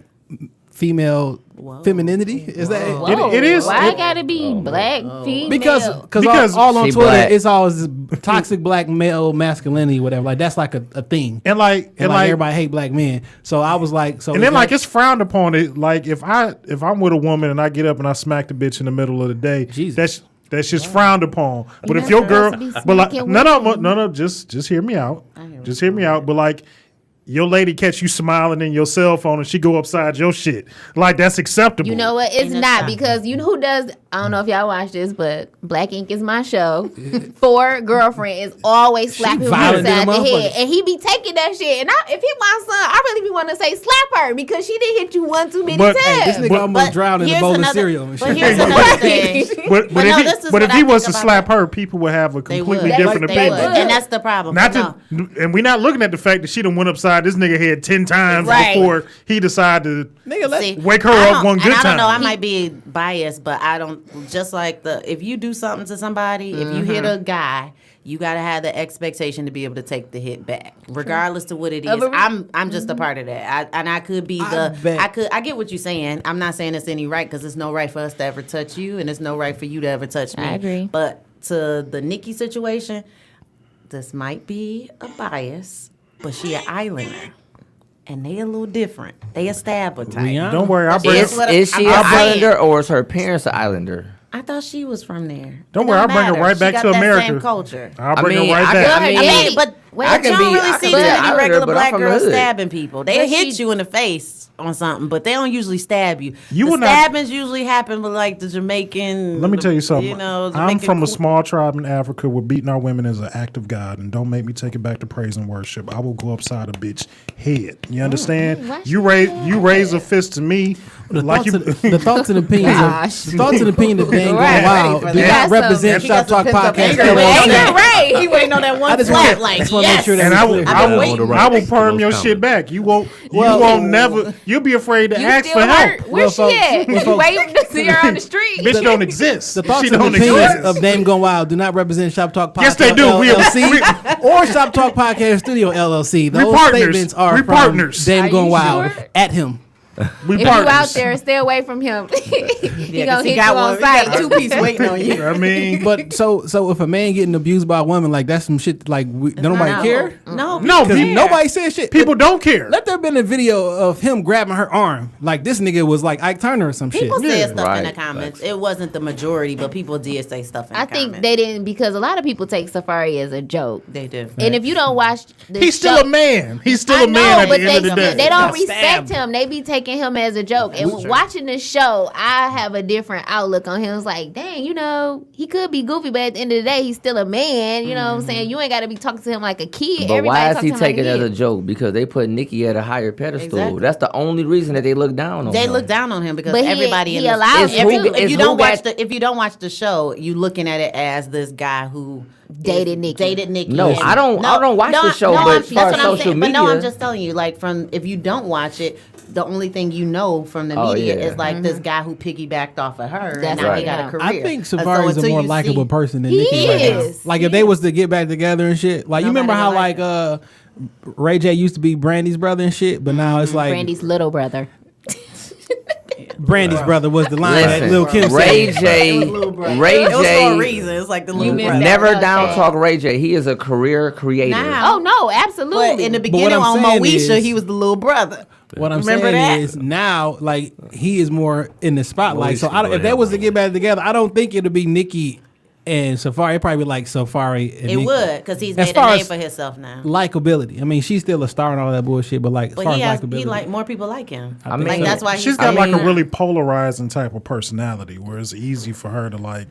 female femininity? Is that Whoa, It is. Why It- gotta be black female? because all on She Twitter black. it's always toxic black male masculinity, whatever. Like that's like a thing. And like And like everybody hate black men. So I was like, so and then like it's frowned upon. It like if I'm with a woman and I get up and I smack the bitch in the middle of the day, Jesus. that's just frowned upon. But if not your girl, supposed to be but like smacking no, just hear me out. Just hear me out. But like your lady catch you smiling in your cell phone and she go upside your shit, like that's acceptable. You know what? It's And that's not not. because you know who does. I don't know if y'all watch this, but Black Ink is my show. For girlfriend is always slapping him violent upside than a the head, motherfucker. and he be taking that shit. And if he my son, I really be want to say slap her because she didn't hit you one too many But- times. this nigga But- almost drowned in a here's bowl of another- cereal and But shit. here's another thing. But But no, if this is he, but what if I he think was to about slap that. her, people would have a They completely would. different They would. opinion. would. And that's the problem. Not But no. to, and we're not looking at the fact that she done went upside this nigga head 10 times Right. before he decided to Nigga, let See, wake her I up don't- one good and I don't know. I time. might be biased, but I don't. Just like if you do something to somebody, if you hit a guy, you gotta have the expectation to be able to take the hit back, regardless to what it is. I'm just a part of that, I could be bet. I get what you're saying. I'm not saying it's any right because there's no right for us to ever touch you, and there's no right for you to ever touch me. I agree. But to the Nicki situation, this might be a bias, but she an islander. And they a little different. They a stabber type. Rihanna. Don't worry, I'll bring Yes. it. what Is she I'm an saying. islander or is her parents an islander? I thought she was from there. Don't It worry, I'll don't bring her matter. right She back got to that America. Same culture. I'll bring mean, her right I back. could- I mean, but I you can don't be- really I see can be too an many islander, regular but I'm black from the girls hood. stabbing people. They But hit she- you in the face on something, but they don't usually stab you. You the would not- stabbings usually happen with like the Jamaican. Let me tell you something. You know, I'm Jamaican from a cool- small tribe in Africa where beating our women is an act of God, and don't make me take it back to praise and worship. I will go upside a bitch head. You understand? why You she raise a fist to me like you. The thoughts and opinions Gosh. of, the thoughts and opinions of Dan Right. Going Wild Ready do for not that. represent He Shop got some Talk pent-up Podcast. anger. LLC. Anger, right? He waiting on that one I just slap. want Like, to make yes. sure that And it's I will, clear. I've been waiting. I will Right. perm your Those shit comments. back. You won't Well- never. You'll be afraid to You ask still for help. hurt? Where she at? You waiting to see her on the street? Bitch don't exist. The thoughts She and don't opinions exist. of Dame Gone Wild do not represent Shop Talk Podcast Yes, they do. We- LLC or Shop Talk Podcast Studio LLC. Those partners. statements are We from partners. Dame Are Gone you Wild sure? at him. We If you partners. out there, stay away from him. He Yeah, 'cause gonna hit you got on one. He got a sight. 2-piece waiting on you. I mean, But so if a man getting abused by a woman, like that's some shit. Like don't nobody No. care. No, no, Because people, nobody said shit. people don't care. Let there been a video of him grabbing her arm. Like this nigga was like Ike Turner or some people shit. said stuff in the Right. comments. It wasn't the majority, but people did say stuff in I the comments. think they didn't because a lot of people take Safaree as a joke. They do. And if you don't watch the He's still show, a man. He's still I a man know, at but the end of the day. they don't Got respect stabbed. him. They be taking taking him as a joke. And watching the show, I have a different outlook on him. It's like, dang, you know, he could be goofy, but at the end of the day, he's still a man. You know what I'm saying? You ain't got to be talking to him like a kid. But why is he talks to him taking it like as a joke? Because they put Nicki at a higher pedestal. Exactly. That's the only reason that they look down on They him. look down on him because But everybody he in the allows if, it you, to. if you don't watch the show, you looking at it as this guy who Dated Nicki. No, and- I don't watch the show, no, but as far as that's what I'm social saying. media. But no, I'm just telling you, like if you don't watch it, the only thing you know from the media yeah. is like this guy who piggybacked off of her, That's and now he right. got a career. I think So Safaree's a until more you likable see- person than He Nicki right now. is. Like if they was to get back together and shit. Like you remember how Nobody like Ray J used to be Brandy's brother and shit, but now it's like Brandy's little brother. Brandy's brother was the line that Listen, Lil Kim Ray said. J, It was Ray It was for a J, reason. It's like the little missed brother. that. never Well down said. talk Ray J. He is a career creator. Now. Oh, no, absolutely. But in the what beginning I'm on saying Moesha, is- he was the little brother. What I'm Remember saying that? is now, like he is more in the spotlight. So Moesha, if they was to get back together, I don't think it'd be Nicki and Safaree. It'd probably be like Safaree and It Nicki. would, because he's As made a far name as for himself now. likability. I mean, she's still a star and all that bullshit, but like as But far he as has, likability, more people like him. I mean, like so. that's why She's got like mean- a really polarizing type of personality where it's easy for her to like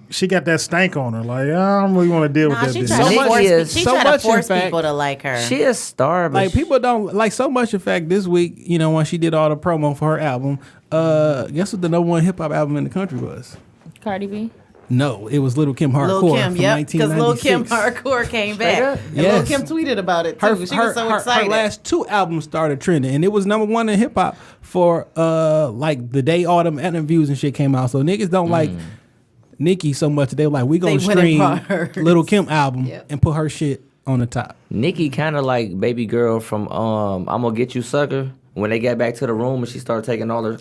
she got that stank on her. Like, I don't really want to deal Nah, with that she bitch. tried to Nicki force, is- she so tried to much, in force fact, people to like her. She is star, but like people don't like so much. In fact, this week, you know, when she did all the promo for her album, guess what the number one hip hop album in the country was? Cardi B. No, it was Little Kim Hardcore Lil Kim, from yep, because Lil Kim 1996. Hardcore came back. up? And Yes. Lil Kim tweeted about it too. She was so excited. Her last two albums started trending, and it was number one in hip hop for like the day all them interviews and shit came out. So niggas don't like Nicki so much. They were like, we gonna They went and stream bought hers. Little Kim album Yep. and put her shit on the top. Nicki kind of like baby girl from I'm Gonna Get You Sucker. When they got back to the room and she started taking all her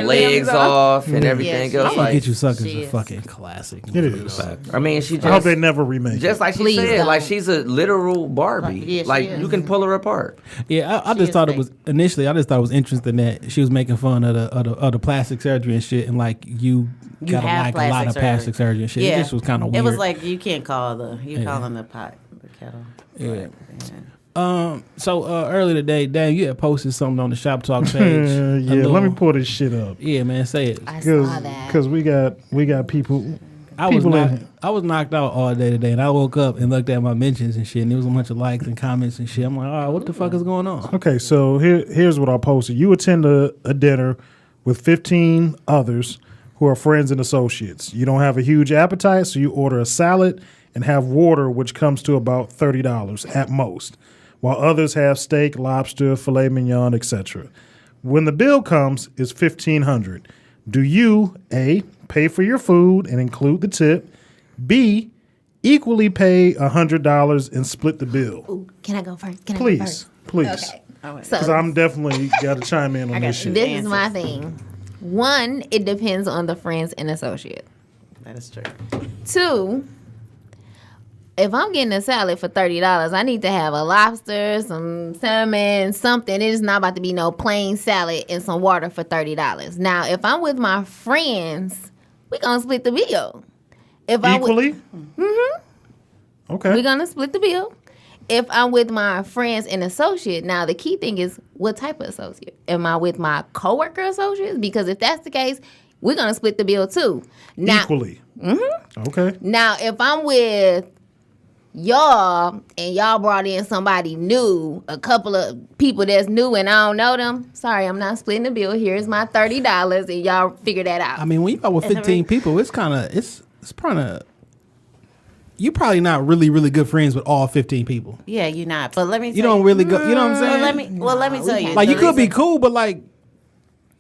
legs off and everything she else. is. Like, Get You Suckers she a is. fucking classic. It is. I mean, she I hope just they never remake just it. like she Please said, don't. like she's a literal Barbie. Yeah, she like is. you can pull her apart. Yeah, I She just is thought it fake. was initially. I just thought it was interesting that she was making fun of the plastic surgery and shit, and like you gotta have like a lot of plastic plastic surgery and shit. Yeah. It just was kind of weird. It was like you can't call calling the pot the kettle. Yeah. Yeah. So earlier today, Dan, you had posted something on the Shop Talk page. Yeah, let me pull this shit up. Yeah, man, say it. I saw that. Because we got people. I was people in knocked, here. I was knocked out all day today, and I woke up and looked at my mentions and shit, and there was a bunch of likes and comments and shit. I'm like, oh, what the fuck is going on? Okay, so here's what I posted. You attend a dinner with 15 others who are friends and associates. You don't have a huge appetite, so you order a salad and have water, which comes to about $30 at most, while others have steak, lobster, filet mignon, etc. When the bill comes, it's $1,500. Do you, A, pay for your food and include the tip, B, equally pay $100 and split the bill? Ooh, can I go first? Can I go first? Please. Okay. So Because I'm definitely got to chime in on this got shit. This is my thing. One, it depends on the friends and associate. that is true. Two, if I'm getting a salad for $30, I need to have a lobster, some salmon, something. It is not about to be no plain salad and some water for $30. Now, if I'm with my friends, we gonna split the bill. If I'm with, Equally? Okay. we're gonna split the bill. If I'm with my friends and associate, now the key thing is what type of associate? Am I with my coworker associates? Because if that's the case, we're gonna split the bill too. Now, Equally. Okay. now if I'm with y'all and y'all brought in somebody new, a couple of people that's new and I don't know them, sorry, I'm not splitting the bill. Here's my $30 and y'all figure that out. I mean, when you out with 15 people, it's kind of it's probably you probably not really good friends with all 15 people. Yeah, you're not. But let me. You don't really go. You know what I'm saying? Let me tell you. Like you the could be reason- cool, but like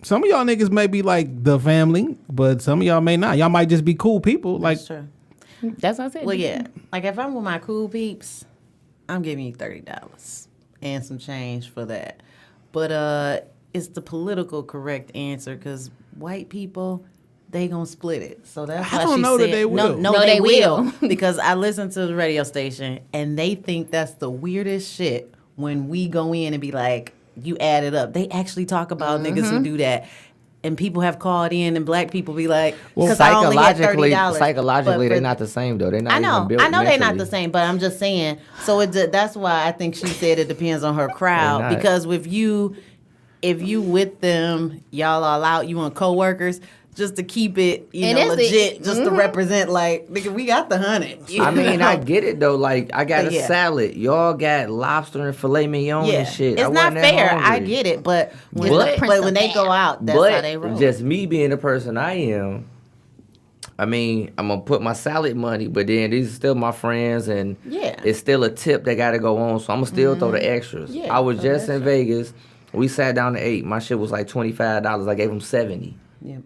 some of y'all niggas may be like the family, but some of y'all may not. Y'all might just be cool people. Like That's true. That's what I said. Well, yeah. Like if I'm with my cool peeps, I'm giving you $30 and some change for that. But it's the political correct answer because white people, they gonna split it. So that's why I don't she know that said, they will. No, No, they they will. will. Because I listen to the radio station and they think that's the weirdest shit when we go in and be like, you add it up. They actually talk about niggas who do that. And people have called in, and black people be like, "Because I only had $30." Psychologically, But they're for- not the same though. They're not. I know, even built they're not mentally. the same, but I'm just saying. So that's why I think she said it depends on her crowd They're not. because with you, if you with them, y'all all out, you want coworkers, just to keep it, And that's legit, it. just to represent, like, nigga, we got the 100. I mean, I get it though. Like, I got a Yeah. salad. Y'all got lobster and filet mignon and shit. It's I not wasn't that fair. I hungry. get it, but when, But- but when they go out, that's how they But roll. just me being the person I am, I mean, I'm gonna put my salad money, but then these are still my friends, and Yeah. it's still a tip that gotta go on. So I'm gonna still throw the extras. Yeah, I was throw the just in Vegas. We sat down and ate. My shit was like $25. I gave them $70. Yeah.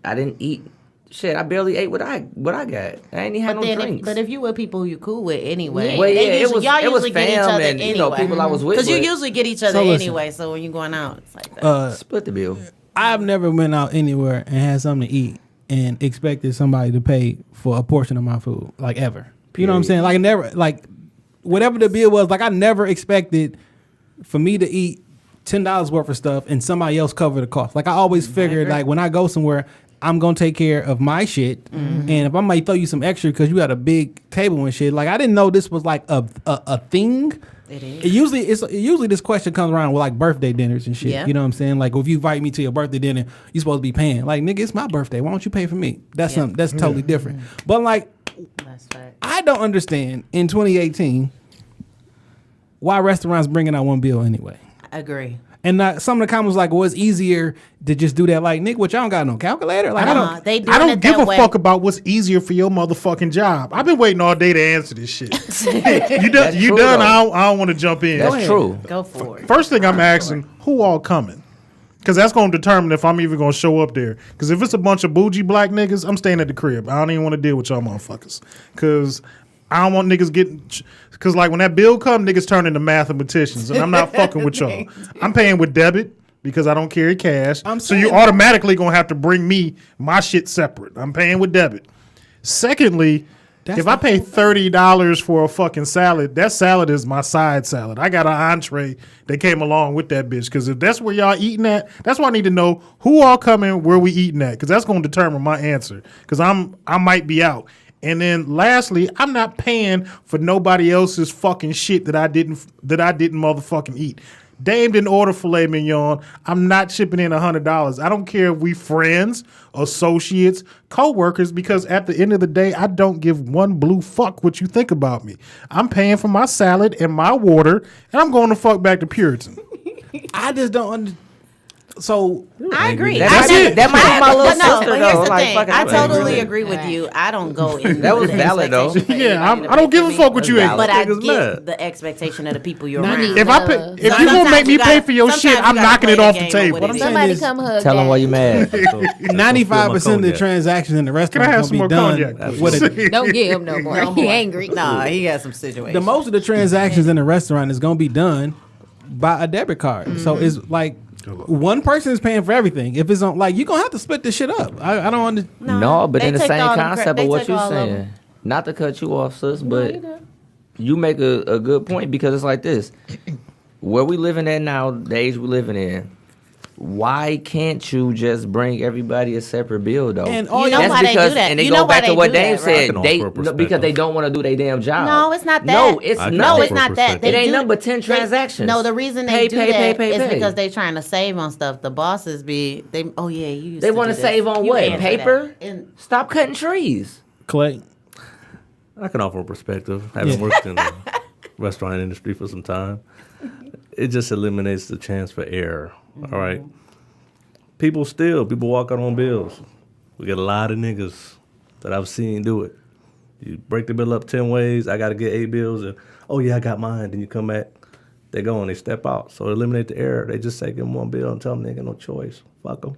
I didn't eat. Shit, I barely ate what I got. I ain't even had But no then, drinks. but if you with people you cool with anyway, Well, yeah, they it was y'all it was usually get each fam other and anyway. you know people I was with. Because you but usually get each other So listen. anyway. So when you going out, it's like that. split the bill. I've never went out anywhere and had something to eat and expected somebody to pay for a portion of my food, like ever. You know what I'm saying? Like I never, like whatever the bill was, like I never expected for me to eat $10 worth of stuff and somebody else cover the cost. Like I always figured, like when I go somewhere, I'm gonna take care of my shit, and if I might throw you some extra because you got a big table and shit, like I didn't know this was like a thing. It is. Usually this question comes around with like birthday dinners and shit. Yeah. You know what I'm saying? Like if you invite me to your birthday dinner, you supposed to be paying. Like nigga, it's my birthday. Why don't you pay for me? That's something that's totally different. But like That's fact. I don't understand in 2018 why restaurants bringing out one bill anyway. I agree. And some of the comments like, well, it's easier to just do that. Like, Nick, what y'all don't got no calculator? Like, They doing I don't it give that a way. fuck about what's easier for your motherfucking job. I've been waiting all day to answer this shit. You done? That's You true, done? though. I don't want to jump in. That's true. Go for it. First thing I'm asking, who all coming? Because that's going to determine if I'm even going to show up there. Because if it's a bunch of bougie black niggas, I'm staying at the crib. I don't even want to deal with y'all motherfuckers. Because I don't want niggas getting... Because like when that bill come, niggas turn into mathematicians. And I'm not fucking with y'all. I'm paying with debit because I don't carry cash. So you automatically going to have to bring me my shit separate. I'm paying with debit. Secondly... if I pay $30 for a fucking salad, that salad is my side salad. I got an entree that came along with that bitch. Because if that's where y'all eating at, that's why I need to know who all coming, where we eating at. Because that's going to determine my answer. Because I might be out. And then lastly, I'm not paying for nobody else's fucking shit that I didn't motherfucking eat. Dame didn't order filet mignon. I'm not chipping in $100. I don't care if we friends, associates, co-workers, because at the end of the day, I don't give one blue fuck what you think about me. I'm paying for my salad and my water, and I'm going to fuck back to Puritan. I just don't understand. So I agree. That's it. That might be my little sister, but here's though. the Like, thing. fuck it, I I'm totally angry. agree with you. I don't go in. That was with valid, though. expectation for Yeah, anybody to I don't pay give for a me, fuck what you ate. But I Niggas get mad. the expectation of the people you're Not around. even- If you gonna Sometimes make me you pay gotta- for your shit, sometimes I'm you gotta knocking it play off the the game table. of What what I'm it saying Somebody is, come hug Tell them why Dad. you mad. 95% of the transactions in the can I restaurant have gonna some be more done cognac? with a please? Don't give him no more. He angry. No, he got some situations. the most of the transactions in the restaurant is gonna be done by a debit card. So it's like one person is paying for everything. If it's on, like you gonna have to split this shit up. I don't understand. No, but they in the take same all them concept they of what take you're all of them. saying. Not to cut you off, sis, but you make a good point because it's like this. Where we living at now, the age we living in, why can't you just bring everybody a separate bill though? And all You know y'all- why they do that? And they You go know why back to they what do Dame that, right? said. I can They offer a because perspective. they don't want to do their damn job. No, it's not that. No, it's I can no, not. it's not that. It ain't do- nothing but 10 transactions. No, the reason Pay, they do pay, that pay, is pay. because they trying to save on stuff. The bosses be they. Oh yeah, you. Used They want to save on what? Paper? And Stop cutting trees. Clay. I can offer a perspective, having worked in the restaurant industry for some time. It just eliminates the chance for error. All right. People walk out on bills. We get a lot of niggas that I've seen do it. You break the bill up 10 ways, I got to get 8 bills, and oh yeah, I got mine. Then you come back, they go and they step out. So to eliminate the error, they just say give them one bill and tell them they ain't got no choice. Fuck them.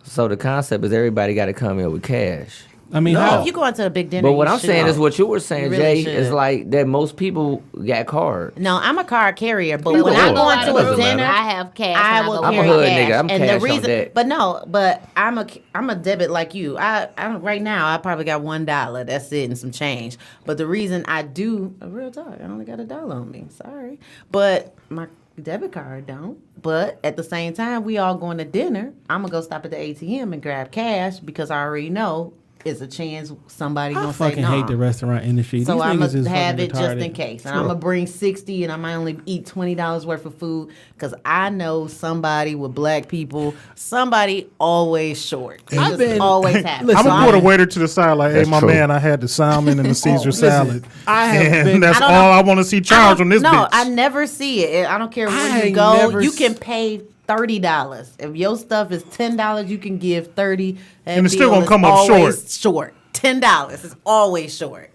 So the concept is everybody got to come in with cash. I mean, No, how? if you go into a big dinner, But what you I'm should. saying is what you were saying, You really Jay, should. is like that most people got cards. No, I'm a card carrier, but Either when I or. go It into doesn't a dinner, matter. I have cash. I when will go I'm a carry hood cash. nigga. I'm and cash the on reason, deck. but I'm a debit like you. I right now I probably got $1. That's it, and some change. But the reason I do a real talk, I only got $1 on me. Sorry, but my debit card don't. But at the same time, we all going to dinner. I'm gonna go stop at the ATM and grab cash because I already know it's a chance somebody I gonna say fucking no. hate the restaurant industry. So These I'm niggas gonna is have fucking it just in retarded. case, and I'm gonna bring 60, and I might only eat $20 worth of food because I know somebody with black people, somebody always short. It I've just been- always happens. Listen, I'm gonna put a I'm- waiter to the side like, hey, That's my true. man, I had the salmon and the Caesar listen, salad. I have and been- that's I don't all know. I want to see charged on this no, bitch. I never see it. I don't care where I you ain't go. never You s- can pay $30. If your stuff is $10, you can give 30. That And it's still bill gonna is come up always short. $10 is always short,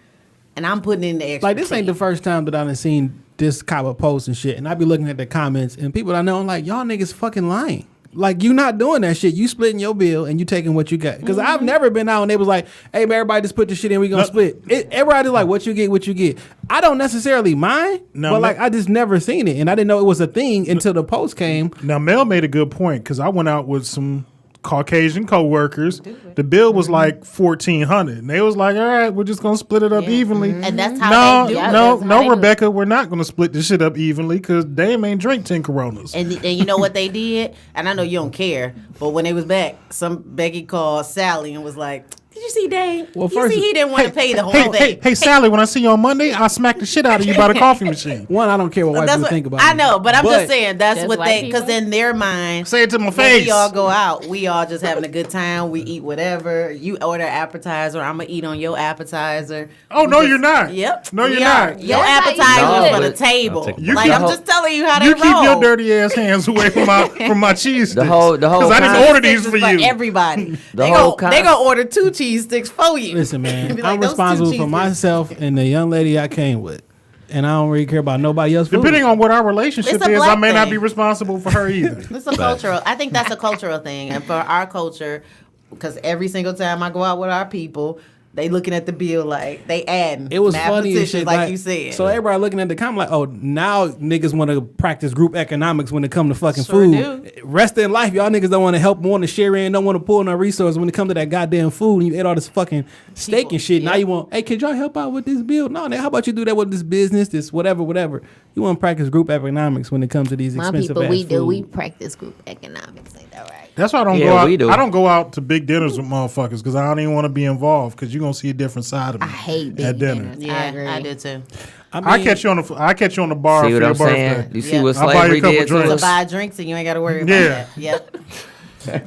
and I'm putting in the extra. Like, this ain't the first time that I done seen this kind of post and shit, and I be looking at the comments, and people I know, I'm like, y'all niggas fucking lying. Like, you not doing that shit. You splitting your bill, and you taking what you got. Because I've never been out, and they was like, hey, man, everybody just put the shit in, we gonna split. Everybody's like, what you get. I don't necessarily mind, No, but, ma- like, I just never seen it, and I didn't know it was a thing until the post came. Now, Mel made a good point because I went out with some Caucasian coworkers. The bill was like $1,400, and they was like, "All right, we're just gonna split it up evenly." And that's how they do it. No, That's how they do it. Rebecca, we're not gonna split this shit up evenly because Dame ain't drink 10 Coronas. And you know what they did? And I know you don't care, but when they was back, some Becky called Sally and was like, "Did you see Dave? Well, You first- see he didn't want to pay the whole Hey, thing." Sally, when I see you on Monday, I'll smack the shit out of you by the coffee machine. One, I don't care what white That's people what, think about I me. know, but I'm just But- saying that's Just what white they, because people? in their mind, Say it to my when face. we all go out, we all just having a good time. We eat whatever. You order appetizer, I'm gonna eat on your appetizer. Oh, We no, just- you're not. Yep. No, we you're are. not. Your That's how you appetizer do is it. for the I'll table. take You Like keep- I'm just telling you how they You keep roll. your dirty ass hands away from my cheese sticks. The whole Because I didn't concept- order these for you. Everybody. The they whole go, they gonna order 2 cheese sticks for you. Listen, man, Be like, I'm "Those 2 responsible cheese for sticks." myself and the young lady I came with, and I don't really care about nobody else. Depending on what our relationship It's a is, I black may not thing. be responsible for her either. It's a cultural. I think that's a cultural thing, and for our culture, because every single time I go out with our people, they looking at the bill like they adding. It was funny and mathematicians, shit, like you said. So everybody looking at the comment like, oh, now niggas want to practice group economics when it come to fucking Sure food. do. Rest in life, y'all niggas don't want to help, want to share in, don't want to pull no resources when it come to that goddamn food. And you ate all this fucking steak and shit. Now you want, hey, could y'all help out with this bill? No, nigga, how about you do that with this business, this whatever. You want to practice group economics when it comes to these My expensive people, ass we food. do. We practice group economics. Ain't that right? That's why I don't Yeah, go out. we do. I don't go out to big dinners with motherfuckers because I don't even want to be involved because you're gonna see a different side of me I hate big at dinner. dinners. I yeah, agree. I did too. I catch you on the bar See for what your I'm saying? birthday. You see Yeah. what I'll buy you a slavery couple did to drinks. To us? buy drinks and you ain't got to worry about Yeah. that. Yep.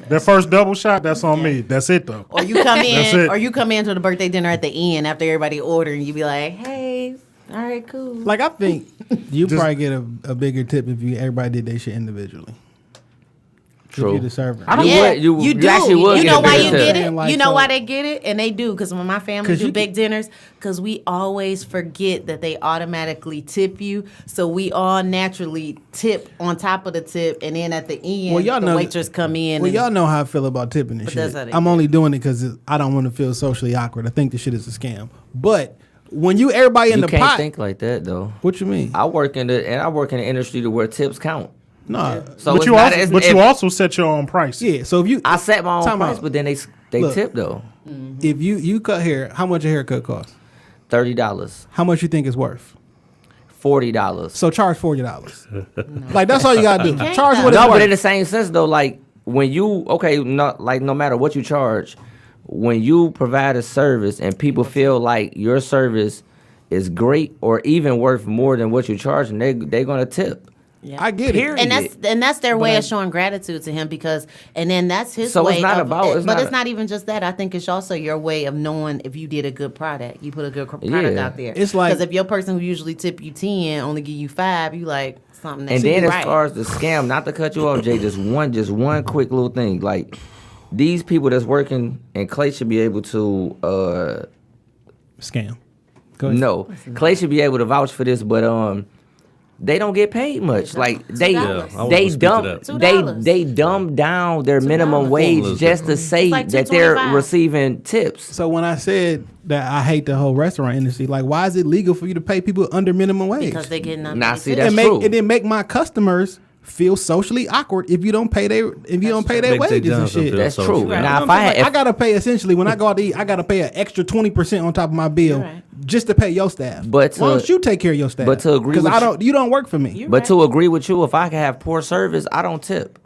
That first double shot, that's on me. That's it though. Or you come That's in, it. or you come into the birthday dinner at the end after everybody ordered, and you be like, "Hey, all right, cool." Like, I think you Just- probably get a bigger tip if everybody did their shit individually. True. If you the server. I don't- You would- you do. actually would You get know a why bigger you tip. get Saying it? like, You know so- why they get it? And they do, because when my family 'Cause do you big dinners, because we always forget that they automatically tip you. So we all naturally tip on top of the tip, and then at the end, Well, y'all the know- waitress come in. Well, and, y'all know how I feel about tipping and But shit. that's how they I'm do only doing it because I don't want to feel socially awkward. I think the shit is a scam. But when you everybody in You the can't pot, think like that though. what you mean? I work in the industry to where tips count. No. So But it's you not, also, it's- but if- you also set your own price. Yeah. So if you, I set my own Time price, out. but then they Look. tip though. if you cut hair, how much a haircut costs? $30, How much you think it's worth? $40. So charge $40. Like, that's all you gotta do. can't Charge though. what it's No, but in the worth. same sense though, like when you no matter what you charge, when you provide a service and people feel like your service is great or even worth more than what you charge, and they're gonna tip. I get Period. it. and that's their way I- of showing gratitude to him, because and then that's his So way it's not of, about- it's but not it's a- not even just that. I think it's also your way of knowing if you did a good product. You put a good product Yeah. out there. It's like- because if your person who usually tip you 10 only give you 5, you like something that And should then be as right. far as the scam, not to cut you off, Jay, just one quick little thing. Like these people that's working, and Clay should be able to Scam. Go ahead. no, Clay should be able to vouch for this, but they don't get paid much. Like they Yeah, I was they gonna speak to dumb that. $2. they dumb down their minimum wage Formula's just to different. say It's like that they're $2.25. receiving tips. So when I said that I hate the whole restaurant industry, like, why is it legal for you to pay people under minimum wage? because they get nothing. Nah, see, that's and make true. it then make my customers feel socially awkward if you don't pay their Make wages and Johnson shit. feel That's social. true. Right. Now You if know what I I'm saying? had, Like, I gotta pay essentially when I go out to eat, I gotta pay an extra 20% on top of my bill right. just to pay your staff. But why to- don't you take care of your staff? but to agree because with I don't, you don't work for me. You're but right. to agree with you, if I can have poor service, I don't tip.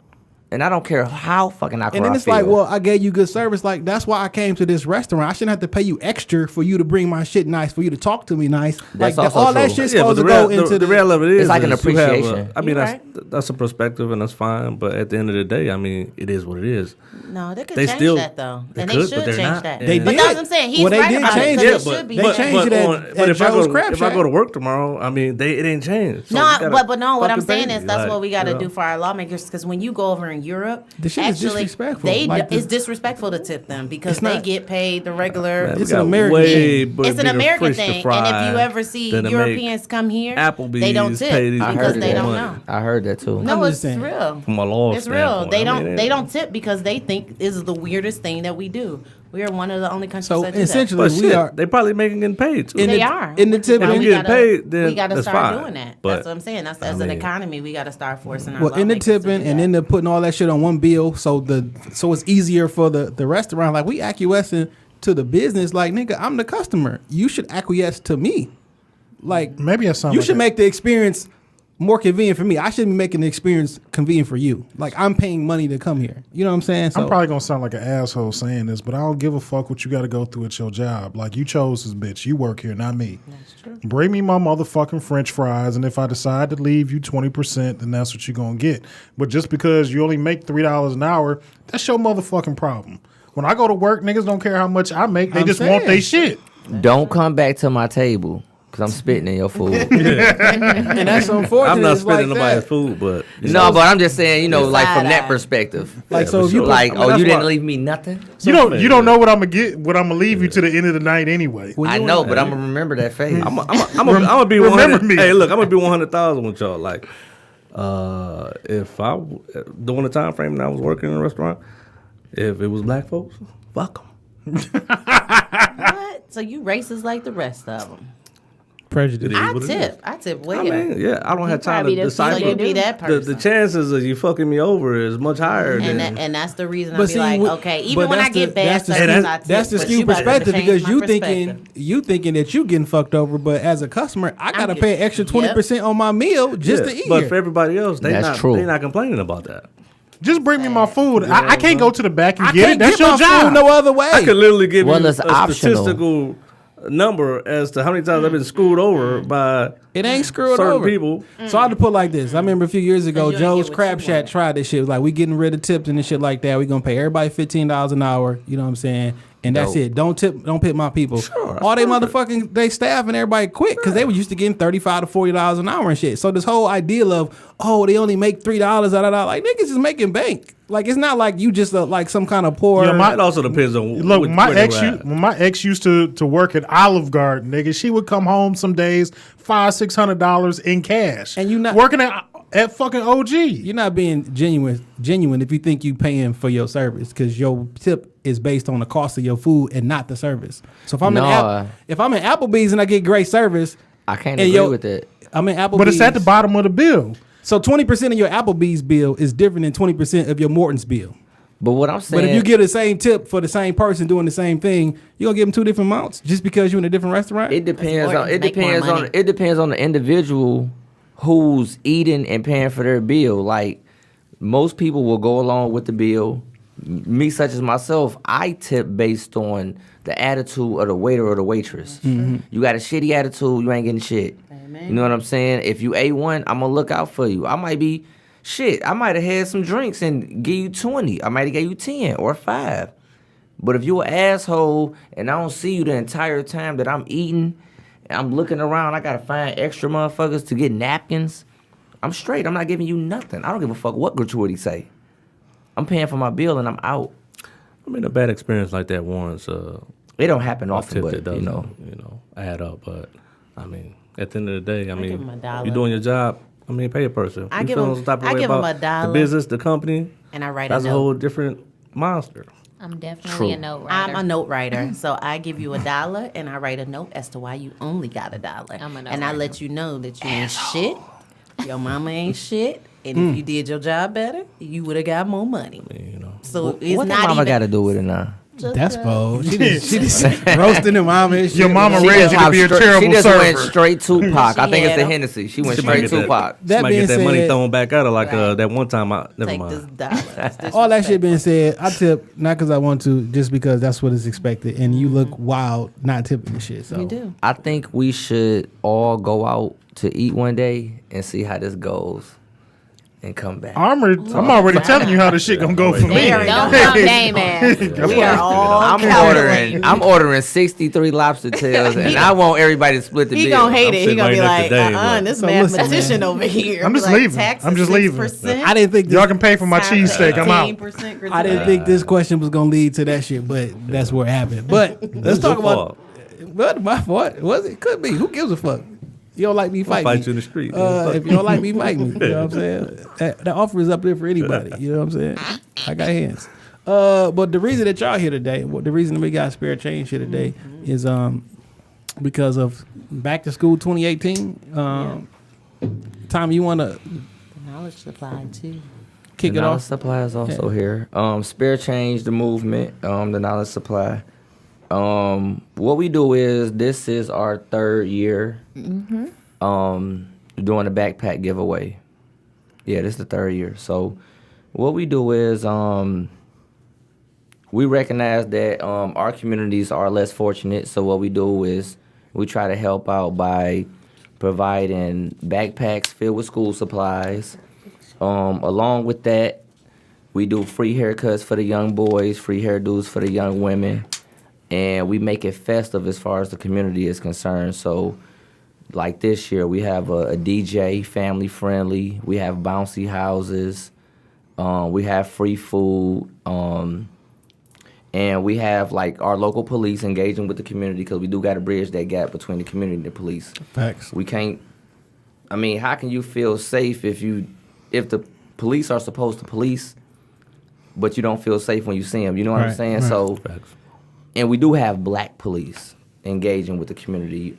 And I don't care how fucking awkward And then I it's feel. like, well, I gave you good service. Like, that's why I came to this restaurant. I shouldn't have to pay you extra for you to bring my shit nice, for you to talk to me nice. That's like, also all that true. shit's Yeah, but supposed to go into the real of it is It's like an you have appreciation. I mean, You're that's a perspective and that's fine. But at the end of the day, I mean, it is what it is. No, they could They change still- that though, they and could, they but should they're change not. that. They but did. that's what I'm saying. He's Well, they right did about change it. it. 'Cause Yeah, it should be. they changed. changed it at Joe's Crab if I Shack. go to work tomorrow, I mean, it ain't changed. So No, you gotta but no. What I'm fucking pay saying me. is that's Like, what we got to you know? do for our lawmakers. Because when you go over in Europe, The shit is actually, disrespectful. they Like it's disrespectful to tip them because It's not- they get paid the regular. Man, we It's an got American way thing. bigger It's an American fish to thing, and fry if you ever see than to make Europeans come here, Applebee's they don't pay tip these I because heard they that. don't money. know. I heard that too. No, I'm it's just saying. real. From a law It's real. standpoint. They I don't. mean, They don't tip because they think this is the weirdest thing that we do. We are one of the only countries So that do essentially, But we shit, are they probably getting paid too. In They the- are. in the tip- But If I'm we getting gotta- paid, then we got to that's start fine. doing that. But, That's what I'm saying. That's as an mean- economy, we got to start forcing our well in the lawmakers to do tipping, and that. then they're putting all that shit on one bill, so it's easier for the restaurant. Like, we acquiescing to the business. Like, nigga, I'm the customer. You should acquiesce to me. Like, Maybe that's something. you like should that. make the experience more convenient for me. I shouldn't be making the experience convenient for you. Like, I'm paying money to come here. You know what I'm saying? So I'm probably gonna sound like an asshole saying this, but I don't give a fuck what you got to go through at your job. Like, you chose this bitch. You work here, not me. That's true. Bring me my motherfucking French fries, and if I decide to leave you 20%, then that's what you're gonna get. But just because you only make $3 an hour, that's your motherfucking problem. When I go to work, niggas don't care how much I make. They I'm just want saying. their shit. Don't come back to my table because I'm spitting in your food. and that's unfortunate. I'm not It's spending like nobody's that. food, but No, but I'm just saying, like from that Side-eye. perspective. Like, so for if you sure. Like, I mean, that's you didn't why- leave me nothing. You don't know what I'm gonna get. What I'm gonna leave you to the end of the night anyway. When I you know, in- but I'm gonna remember that face. I'm gonna be remember 100. me. Hey, look, I'm gonna be 100,000 with y'all. Like, if I during the time frame that I was working in a restaurant, if it was black folks, fuck them. What? So you racist like the rest of them? prejudice. It is I what it tip. is. I tip way I up. mean, yeah, I don't have time probably to the decipher. So you be that the person. chances of you fucking me over is much higher and, than. that, and that's the reason I But be see, like, we- okay, but even when I that's the- get bad that's the service, skewed- I tip. That's the but skewed you better perspective change because my you perspective. thinking that you getting fucked over, but as a customer, I gotta get- pay an extra 20% on my meal just Yeah, to eat but here. for everybody else, That's true. they not complaining about that. Just bring me my food. I can't go to the back and I get it. can't That's get your my food job. no other way. I could literally give Well, you a it's optional. statistical number as to how many times I've been screwed over by It ain't screwed certain over. people. So I had to put like this. I remember a few years ago, you ain't Joe's get what Crab you Shack wanted. tried this shit. It was like, we getting rid of tips and shit like that. We gonna pay everybody $15 an hour. You know what I'm saying? And that's Dope. it. Don't tip my people. Sure, All they that's motherfucking they staff and everybody quit because they were used to getting $35 to $40 an hour and shit. So this whole idea of they only make $3, like niggas is making bank. Like it's not like you just like some kind of poor. Yeah, It also depends on Look, where my they ex, were at. when my ex used to work at Olive Garden, nigga, she would come home some days $500-$600 in cash, And you not- working at fucking OG. You're not being genuine if you think you paying for your service because your tip is based on the cost of your food and not the service. So if I'm if I'm in Applebee's and I get great service, I can't and agree with that. I'm in Applebee's, But it's at the bottom of the bill. So 20% of your Applebee's bill is different than 20% of your Morton's bill. But what I'm saying, But if you get the same tip for the same person doing the same thing, you're gonna give them two different amounts just because you're in a different restaurant. it depends on Morton's make more money. it depends on the individual who's eating and paying for their bill. Like most people will go along with the bill. Me, such as myself, I tip based on the attitude of the waiter or the waitress. You got a shitty attitude, you ain't getting shit. Amen. You know what I'm saying? If you A1, I'm gonna look out for you. I might have had some drinks and give you 20. I might have gave you 10 or 5. But if you an asshole and I don't see you the entire time that I'm eating, and I'm looking around, I gotta find extra motherfuckers to get napkins, I'm straight. I'm not giving you nothing. I don't give a fuck what gratuity say. I'm paying for my bill and I'm out. I mean, a bad experience like that once. It don't happen a often, tip but that doesn't, you know. add up. But I mean, at the end of the day, I give mean, 'em a dollar. you're doing your job. I mean, pay a person. I You give feeling 'em- some type of I way give 'em about a dollar. The business, the company. And I write That's a a note. whole different monster. I'm definitely True. a note writer. I'm a note writer, so I give you $1 and I write a note as to why you only got $1. I'm a note and I writer. let you know that you ain't shit, your mama ain't shit, and if you did your job better, you would have got more money. You know, So it's What not the mama even. got to do with it now? That's bold. She just roasting her mama and shit. Your mama She raised you to be a terrible She just server. went straight Tupac. I think it's had the him. Hennessy. She went She might straight get Tupac. That might being get that money said- thrown back at her like Right. that one time. Never Take mind. this dollar. All that shit being said, I tip not because I want to, just because that's what is expected. And you look wild not tipping the shit. So You do. I think we should all go out to eat one day and see how this goes and come back. I'm already telling you how this shit gonna go for me. There we Don't go. come name ass. We are all I'm ordering 63 lobster tails, and I want everybody to split the He bill. gonna hate it. He sitting gonna be right like, next to Dave, this So listen, mathematician man. over here. I'm just Like, leaving. taxes I'm just leaving. 6%. I didn't think Y'all can pay for my cheesesteak. I'm out. 18% I didn't think this question was gonna lead to that shit, but that's where it happened. But let's talk about. What my fault? Was it? Could be. Who gives a fuck? You don't like me, fight me. fight you in the street. If you don't like me, fight me. You know what I'm saying? That offer is up there for anybody. You know what I'm saying? I got hands. But the reason that y'all here today, the reason we got Spare Change here today is because of Back to School 2018. Tom, you want to Knowledge supply too. kick The it knowledge off? supply is also here. Spare Change, the movement, the knowledge supply. What we do is this is our third year doing a backpack giveaway. Yeah, this is the third year. So what we do is we recognize that our communities are less fortunate. So what we do is we try to help out by providing backpacks filled with school supplies. Along with that, we do free haircuts for the young boys, free hairdos for the young women. And we make it festive as far as the community is concerned. So, like this year, we have a DJ, family friendly. We have bouncy houses. We have free food. And we have like our local police engaging with the community because we do got to bridge that gap between the community and the police. Facts. We can't. I mean, how can you feel safe if the police are supposed to police, but you don't feel safe when you see them? You know what I'm Right, saying? right. So. Facts. And we do have black police engaging with the community.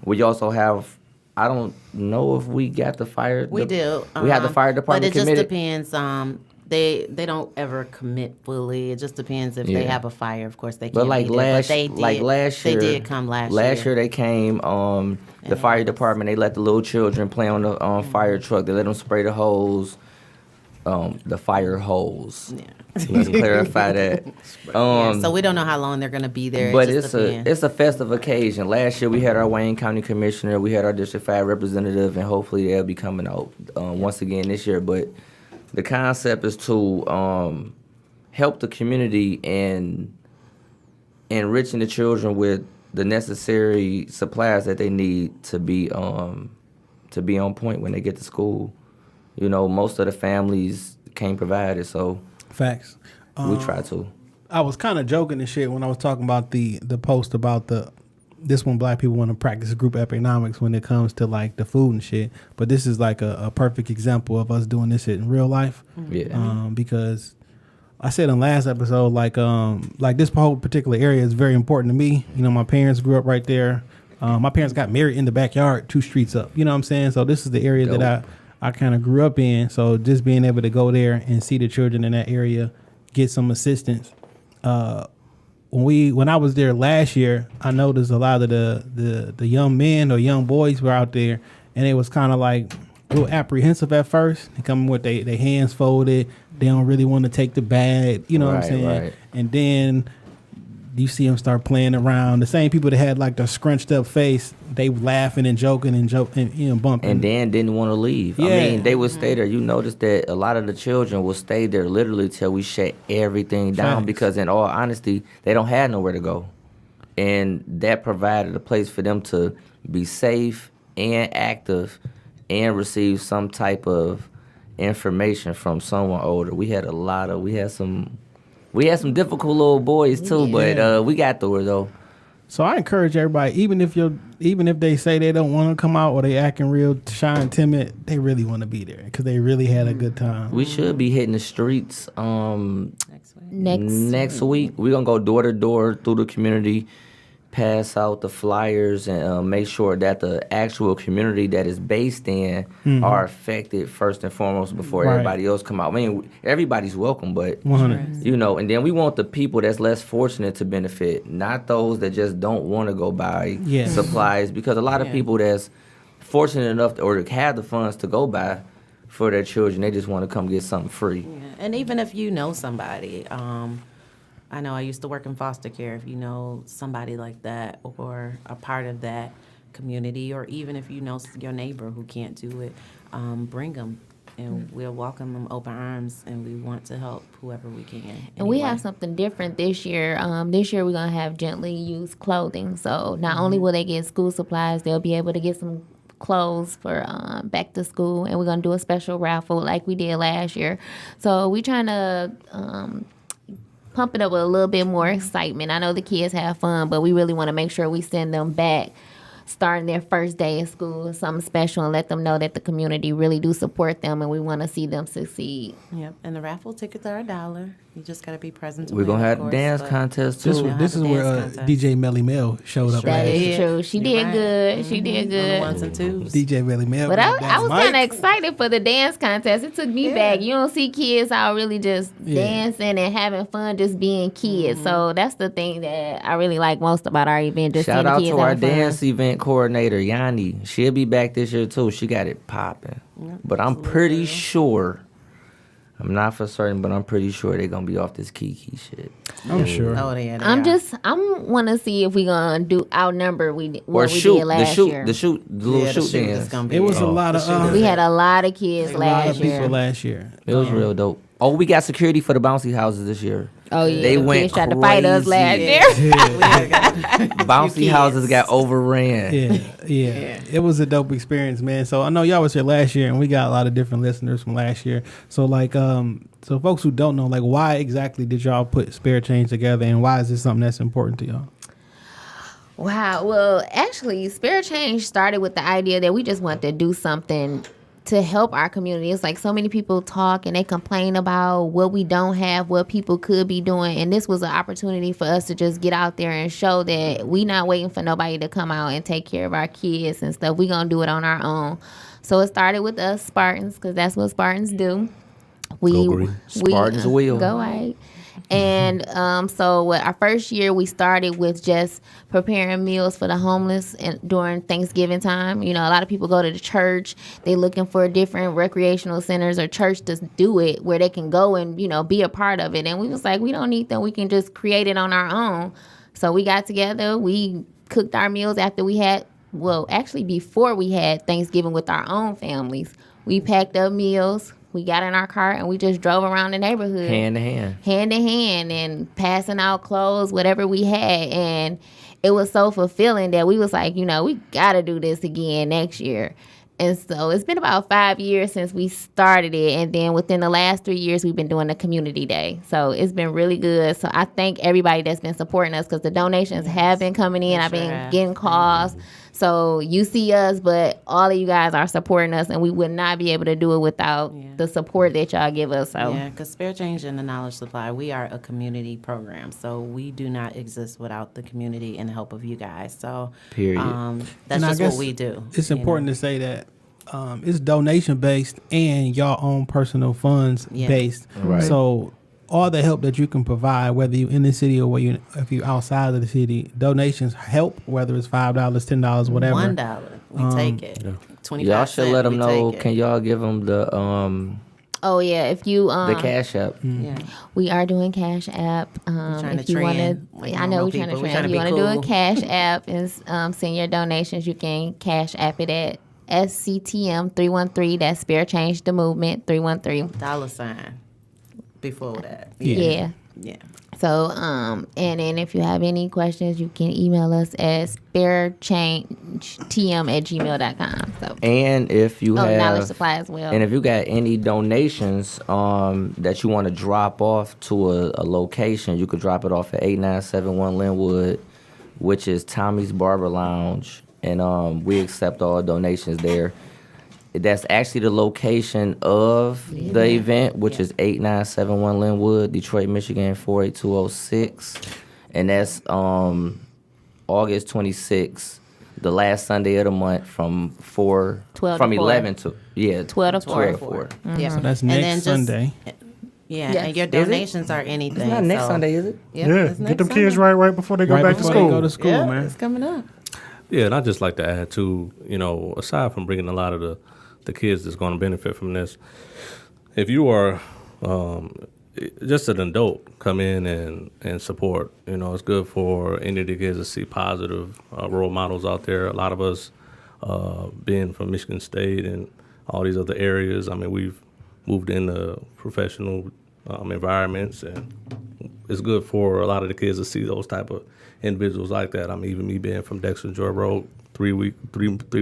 We also have, I don't know if we got the fire. We do. We have the fire department But it just committed. depends. They don't ever commit fully. It just depends if they Yeah. have a fire. Of course, they can't But like be there. last, But they did, like last year, they did come last year. Last year they came. The fire department, they let the little children play on the fire truck. They let them spray the hose. The fire hose. Yeah. Let's clarify that. So we don't know how long they're going to be there. But It just depends. it's a festive occasion. Last year we had our Wayne County Commissioner, we had our District 5 representative, and hopefully they'll be coming out once again this year. But the concept is to help the community in enriching the children with the necessary supplies that they need to be on point when they get to school. You know, most of the families can't provide it, so Facts. we try to. I was kind of joking and shit when I was talking about the post about this one black people want to practice group economics when it comes to like the food and shit. But this is like a perfect example of us doing this shit in real life. Yeah. Because I said in last episode, like this whole particular area is very important to me. You know, my parents grew up right there. My parents got married in the backyard, 2 streets up. You know what I'm saying? So this is the area that I kind of grew up in. So just being able to go there and see the children in that area get some assistance. When I was there last year, I noticed a lot of the young men or young boys were out there, and it was kind of like a little apprehensive at first. They come with their hands folded. They don't really want to take the bag. You know what I'm saying? Right. And then you see them start playing around. The same people that had like the scrunched up face, they laughing and joking and bumping. And then didn't want to leave. Yeah. I mean, they would stay there. You notice that a lot of the children will stay there literally till we shut everything down Facts. because in all honesty, they don't have nowhere to go. And that provided a place for them to be safe and active and receive some type of information from someone older. We had some difficult little boys too, but we got through it though. So I encourage everybody, even if they say they don't want to come out or they acting real shy and timid, they really want to be there because they really had a good time. We should be hitting the streets Next next week. We're gonna go door to door through the community, pass out the flyers and make sure that the actual community that is based in are affected first and foremost before Right. everybody else come out. I mean, everybody's welcome, but 100. you know, and then we want the people that's less fortunate to benefit, not those that just don't want to go buy Yeah. supplies, because a lot of Yeah. people that's fortunate enough to, or have the funds to go buy for their children, they just want to come get something free. Yeah. And even if you know somebody, I know I used to work in foster care. If you know somebody like that or a part of that community, or even if you know your neighbor who can't do it, bring them. And we'll welcome them open arms, and we want to help whoever we can. And we anyway. have something different this year. This year we're gonna have gently used clothing. So not only will they get school supplies, they'll be able to get some clothes for back to school, and we're gonna do a special raffle like we did last year. So we trying to pump it up with a little bit more excitement. I know the kids have fun, but we really want to make sure we send them back starting their first day of school, something special, and let them know that the community really do support them, and we want to see them succeed. Yep. And the raffle tickets are $1. You just got to be present. To We're win, gonna of have course, dance but- contest This, too. Yeah. this is Dance where contest. DJ Melly Mel showed up. That at. is Yeah. true. She You're did right. good. She did On the good. ones and twos. DJ Melly Mel. But got I was that kind of mic. excited for the dance contest. It took me back. You don't see kids out really just Yeah. dancing and having fun, just being kids. So that's the thing that I really like most about our event. Just Shout seeing the out kids to our having fun. dance event coordinator, Yanni. She'll be back this year too. She got it popping. But I'm pretty sure, I'm not for certain, but I'm pretty sure they're gonna be off this Kiki shit. I'm sure. Oh, yeah. they are. I'm want to see if we gonna do outnumber Or what we shoot, did last year. the little Yeah, the shoot shoot is dance. gonna be It was a it. lot of We had a lot of kids a lot last of people year. last year. It was real dope. Oh, we got security for the bouncy houses this year. Oh yeah, They the went kids tried to fight us last crazy. year. Bouncy kids. houses got overran. Yeah. It was a dope experience, man. So I know y'all was here last year, and we got a lot of different listeners from last year. So like, so folks who don't know, like, why exactly did y'all put Spare Change together, and why is this something that's important to y'all? Wow. Well, actually, Spare Change started with the idea that we just want to do something to help our community. It's like so many people talk and they complain about what we don't have, what people could be doing. And this was an opportunity for us to just get out there and show that we not waiting for nobody to come out and take care of our kids and stuff. We going to do it on our own. So it started with us Spartans, because that's what Spartans do. Go green. Spartans will. Go white. And so our first year, we started with just preparing meals for the homeless and during Thanksgiving time. You know, a lot of people go to the church. They looking for different recreational centers or church to do it where they can go and, you know, be a part of it. And we was like, we don't need them. We can just create it on our own. So we got together. We cooked our meals after we had, well, actually before we had Thanksgiving with our own families. We packed up meals. We got in our car and we just drove around the neighborhood. Hand to hand, And passing out clothes, whatever we had. And it was so fulfilling that we was like, you know, we got to do this again next year. And so it's been about 5 years since we started it. And then within the last 3 years, we've been doing the community day. So it's been really good. So I thank everybody that's been supporting us, because the donations have been coming in. I've been getting calls. So you see us, but all of you guys are supporting us, and we would not be able to do it without the support that y'all give us. So Yeah, because Spare Change and the Knowledge Supply, we are a community program. So we do not exist without the community and the help of you guys. So Period. That's And I just guess what we do. It's you know. important to say that it's donation based and y'all own personal funds based. Right. So all the help that you can provide, whether you're in the city or if you're outside of the city, donations help, whether it's $5, $10, whatever. $1, we take it. 25 Y'all should let them we know. take it. Can y'all give them the oh yeah, if you the Cash App? Yeah. we are doing Cash App. trying If to you want trend to, like I know normal we're trying to people. We're trend. If you trying want to to be do a cool. Cash App and send your donations, you can Cash App it at SCTM 313. That's Spare Change the Movement 313. $sign before that. Yeah. Yeah. So, and then if you have any questions, you can email us at sparechangetm@gmail.com. So, And if you knowledge have, supply as well. and if you got any donations that you want to drop off to a location, you could drop it off at 8971 Linwood, which is Tommy's Barber Lounge, and we accept all donations there. That's actually the location of the event, which is 8971 Linwood, Detroit, Michigan 48206, and that's August 26th, the last Sunday of the month from 12 to 11 to 12 to 4. 4. Yeah. So that's And then next just- Sunday. Yeah, Yes. and your Is it? donations are anything. It's not next so- Sunday, is it? Yep, Yeah, it's get next them kids Sunday. right before they go Right back to before school. they go to school, Yeah, man. it's coming up. Yeah, and I just like to add too, aside from bringing a lot of the kids that's going to benefit from this, if you are just an adult, come in and support. It's good for any of the kids to see positive role models out there. A lot of us, being from Michigan State and all these other areas, I mean, we've moved into professional environments, and it's good for a lot of the kids to see those type of individuals like that. I mean, even me being from Dexter Joy Road, three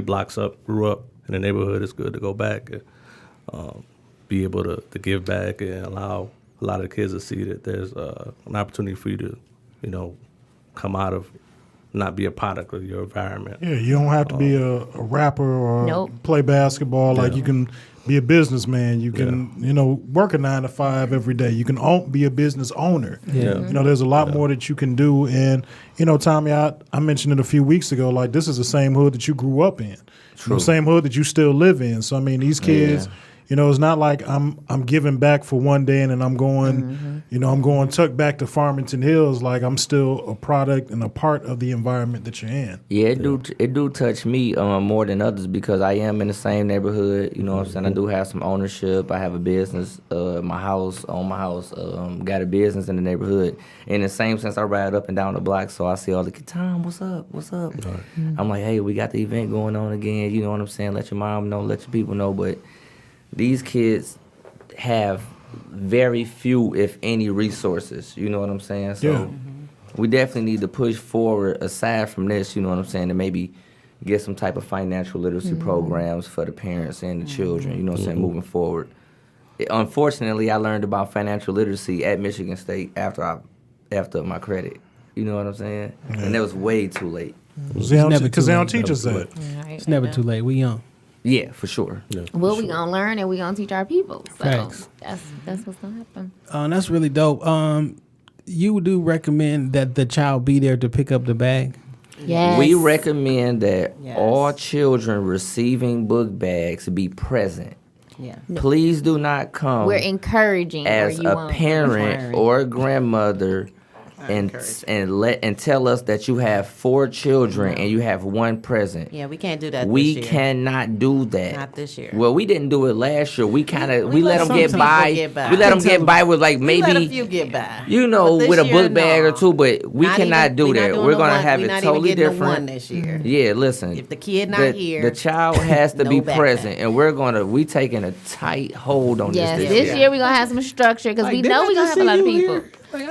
blocks up, grew up in the neighborhood. It's good to go back and be able to give back and allow a lot of the kids to see that there's an opportunity for you to, come out of, not be a product of your environment. Yeah, you don't have to be a rapper or Nope. play basketball. Like Yeah. you can be a businessman. You can, work a 9 to 5 every day. You can be a business owner. Yeah. There's a lot more that you can do. And, Tommy, I mentioned it a few weeks ago, like this is the same hood that you grew up in. Same hood that you still live in. So, I mean, these kids, it's not like I'm giving back for one day and then I'm going, I'm going tucked back to Farmington Hills. Like I'm still a product and a part of the environment that you're in. Yeah, it do touch me more than others because I am in the same neighborhood. You know what I'm saying? I do have some ownership. I have a business. My house, got a business in the neighborhood. In the same sense, I ride up and down the block, so I see all the kids. Tom, what's up? What's up? I'm like, hey, we got the event going on again. You know what I'm saying? Let your mom know. Let your people know. But these kids have very few, if any, resources. You know what I'm saying? So Yeah. we definitely need to push forward, aside from this, you know what I'm saying, to maybe get some type of financial literacy programs for the parents and the children, you know what I'm saying, moving forward. Unfortunately, I learned about financial literacy at Michigan State after my credit. You know what I'm saying? And that was way too late. Because never they too don't late. teach us that. It's never too late. We young. Yeah, for sure. Well, we gonna learn and we gonna teach our people. So Facts. that's what's gonna happen. That's really dope. You do recommend that the child be there to pick up the bag? Yes. We recommend that Yes. all children receiving book bags be present. Yeah. Please do not come We're encouraging as or you a won't. parent Requiring. or a grandmother and tell us that you have 4 children and you have 1 present. Yeah, we can't do that We this year. cannot do that. Not this year. Well, we didn't do it last year. We kind of we let let them get some by. people get by. We let them get by with like We let a maybe few get by. But this with a year, book bag or two, but we cannot do that. We're gonna have it totally different. One this year. Yeah, listen. If the kid not here, the child has to no be backpack. present, and we taking a tight hold on Yes, this this year we're gonna have some structure because we know we're gonna have a lot of people.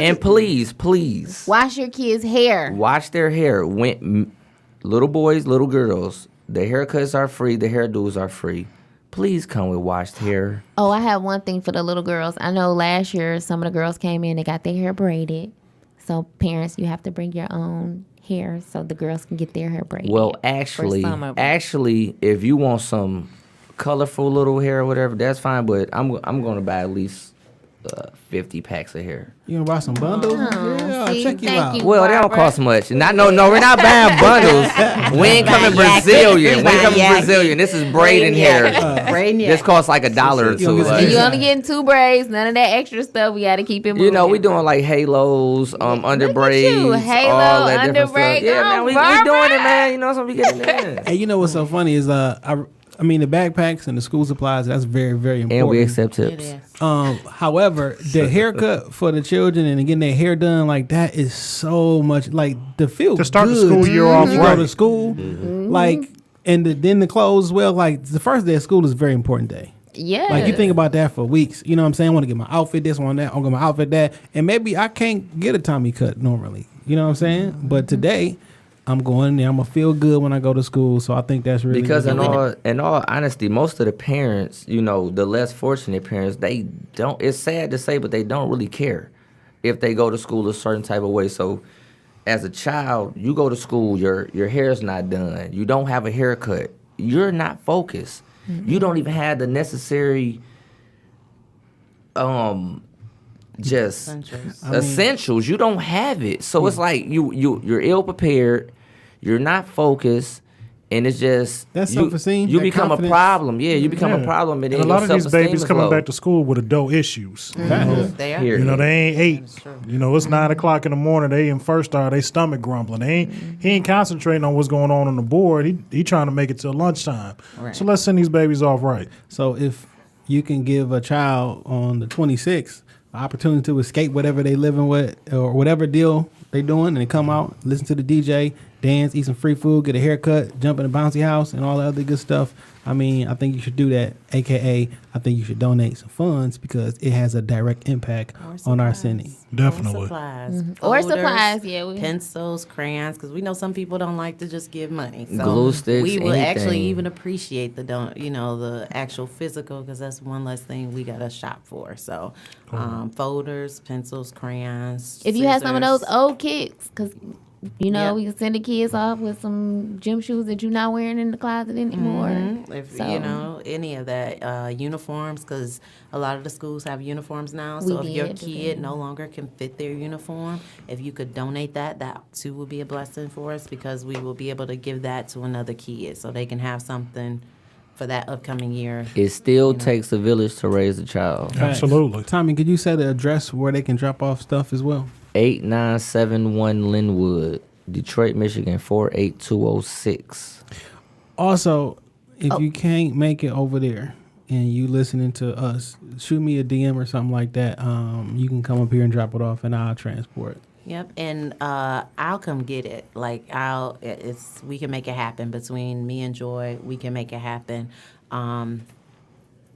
And please, Wash your kids' hair. wash their hair. Little boys, little girls, the haircuts are free. The hairdos are free. Please come with washed hair. Oh, I have one thing for the little girls. I know last year some of the girls came in, they got their hair braided. So parents, you have to bring your own hair so the girls can get their hair braided. Well, for actually, some of 'em. if you want some colorful little hair or whatever, that's fine. But I'm gonna buy at least 50 packs of hair. You gonna buy some bundles? Yeah, I'll see, check you thank out. you. Well, they don't Barbara. cost much. No, we're not buying bundles. We ain't coming Brazilian. We coming Brazilian. This is braiding hair. braiding This costs like $1 or You $2. don't get like- And you only getting 2 braids, none of that extra stuff. We got to keep it moving. You know, we doing like halos, under braids, you, halo, all that under different braid. stuff. Yeah, Come man, on, we Barbara. doing it, man. You know, so we getting it in. Hey, you know what's so funny is I mean the backpacks and the school supplies. That's very very important. And we accept it tips. is. However, the haircut for the children and getting their hair done like that is so much like the feel To start the good. school year off You right. go to school, like and then the clothes as well. Like the first day of school is a very important day. Yeah. Like you think about that for weeks. You know what I'm saying? I want to get my outfit this one that. I'm going to get my outfit that, and maybe I can't get a Tommy cut normally. You know what I'm saying? But today. I'm going there. I'm gonna feel good when I go to school. So I think that's really Because really in all honesty, most of the parents, you know, the less fortunate parents, they don't. It's sad to say, but they don't really care if they go to school a certain type of way. So, as a child, you go to school, your hair's not done. You don't have a haircut. You're not focused. You don't even have the necessary, just Essentials. essentials. You don't have it. So it's like you're ill prepared. you're not focused. And it's just That's self-esteem, You that become confidence. a problem. Yeah, you become a problem, and And then a lot your of these self-esteem babies is coming low. back to school with adult issues. They are. Period. You know, they ain't 8. You know, it's 9 o'clock in the morning. They in first hour. They stomach grumbling. He ain't concentrating on what's going on the board. He trying to make it till lunchtime. Right. So let's send these babies off right. So if you can give a child on the 26th an opportunity to escape whatever they living with or whatever deal they doing, and they come out, listen to the DJ, dance, eat some free food, get a haircut, jump in a bouncy house, and all the other good stuff. I mean, I think you should do that. AKA, I think you should donate some funds because it has a direct impact on our city. Definitely. Or supplies. Or Folders, supplies, yeah. Pencils, crayons, because we know some people don't like to just give money. So Glue sticks, we will actually anything. even appreciate the actual physical, because that's one less thing we got to shop for. So folders, pencils, crayons. If you have some of those scissors. old kicks, because we Yep. can send the kids off with some gym shoes that you're not wearing in the closet anymore. If So- any of that, uniforms, because a lot of the schools have uniforms now. So We if your did, kid no longer can fit their uniform, if you could donate that too would be a blessing for us, because we will be able to give that to another kid so they can have something for that upcoming year. It still takes a village to raise a child. Absolutely. Tommy, could you say the address where they can drop off stuff as well? 8971 Linwood, Detroit, Michigan 48206. Also, if you can't make it over there and you listening to us, shoot me a DM or something like that. You can come up here and drop it off, and I'll transport. Yep, and I'll come get it. We can make it happen between me and Joy. We can make it happen.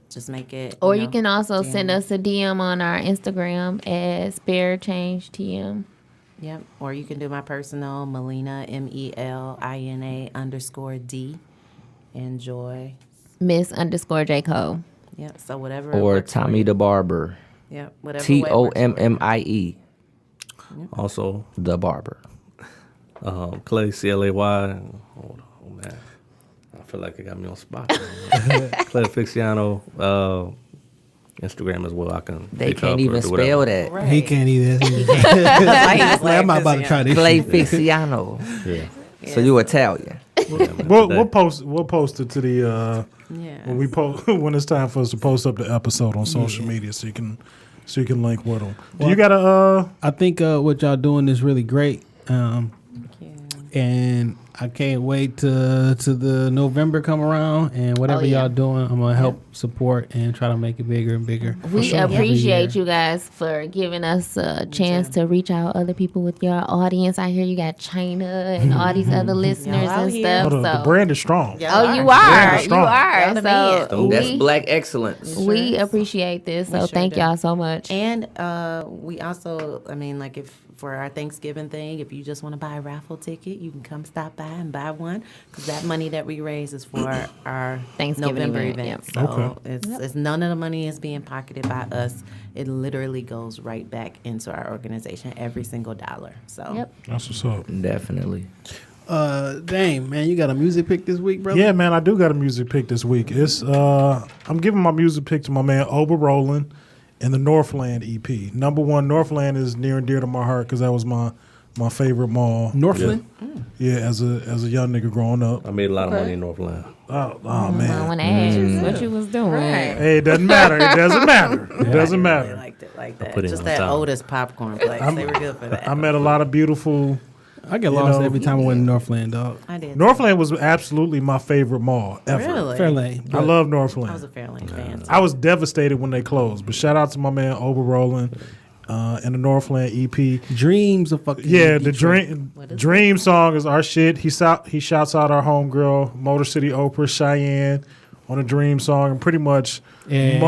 Just make it. Or you can also DM. send us a DM on our Instagram at SpareChangeTM. Yep, or you can do my personal, Melina, MELINA_D, and Joy. Miss_J Cole. Yep, so whatever. Or works for Tommy you. the Barber. Yep, whatever. way works for you. TOMMIE, Also, the Barber. Clay, CLAY. Oh man, I feel like it got me on spot. Clay Fixiano, Instagram as well. I can. They reach out can't for even it, do whatever. spell that. Right. He can't either. I'm not about to try this. Clay shit. Fixiano. Yeah. So you Italian. We'll post it to the Yeah. when we post when it's time for us to post up the episode on social media, so you can link with them. Do you got a I think what y'all doing is really great. And I can't wait to the November come around, and whatever y'all doing, I'm gonna help support and try to make it bigger and bigger. We Every appreciate year. you guys for giving us a chance to reach out other people with your audience. I hear you got China and all these other listeners out and here. stuff. the So. brand is strong. Oh, you Brand are. is You strong. are. Y'all the man. So That's we, black excellence. we appreciate this. So sure thank do. y'all so much. And we also, if for our Thanksgiving thing, if you just want to buy a raffle ticket, you can come stop by and buy one, because that money that we raise is for our Thanksgiving November event, event. yep. So it's none of the money is being pocketed by us. It literally goes right back into our organization, every single dollar. So Yep. That's what's up. Definitely. Dang, man, you got a music pick this week, brother? Yeah, man, I do got a music pick this week. It's I'm giving my music pick to my man Rowland and the Northland EP. Number one, Northland is near and dear to my heart because that was my favorite mall. Northland? Yeah, as a young nigga growing up. I made a lot of money in Northland. Oh I man. want to ask what you was doing. Hey, it doesn't matter. It doesn't matter. It doesn't I matter. liked it like that. put it Just on that time. oldest popcorn place. They were good for that. I met a lot of beautiful. I get lost know, every time I went to Northland, dog. I did. Northland was absolutely my favorite mall ever. Really? Fairlane. I love I was a Northland. Fairlane fan. I was devastated when they closed, but shout out to my man Rowland and the Northland EP. Dreams of fucking. Yeah, the Detroit. dream song is our shit. He shouts out our homegirl, Motor City Oprah, Cheyenne, on a dream song, and pretty much a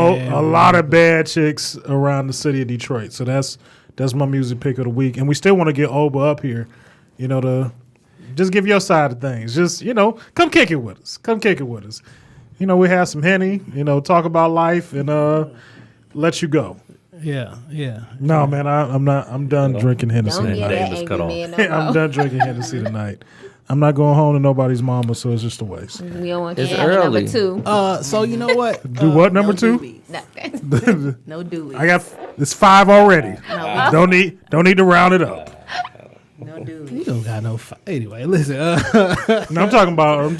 lot of bad chicks around the city of Detroit. So that's my music pick of the week, and we still want to get Oba up here, to just give your side of things. Just come kick it with us. Come kick it with us. We have some Henny. Talk about life and let you go. Yeah. No, man, I'm not. I'm done drinking Hennessy Don't get tonight. that just cut angry off. man no I'm more. done drinking Hennessy tonight. I'm not going home to nobody's mama, so it's just a waste. We don't want to It's have a early. number two. So you know what? Do what, number no two? doobies. No doobies. I got it's 5 already. No, Don't need to round it up. no You doobies. don't got no. Anyway, listen. No, I'm talking about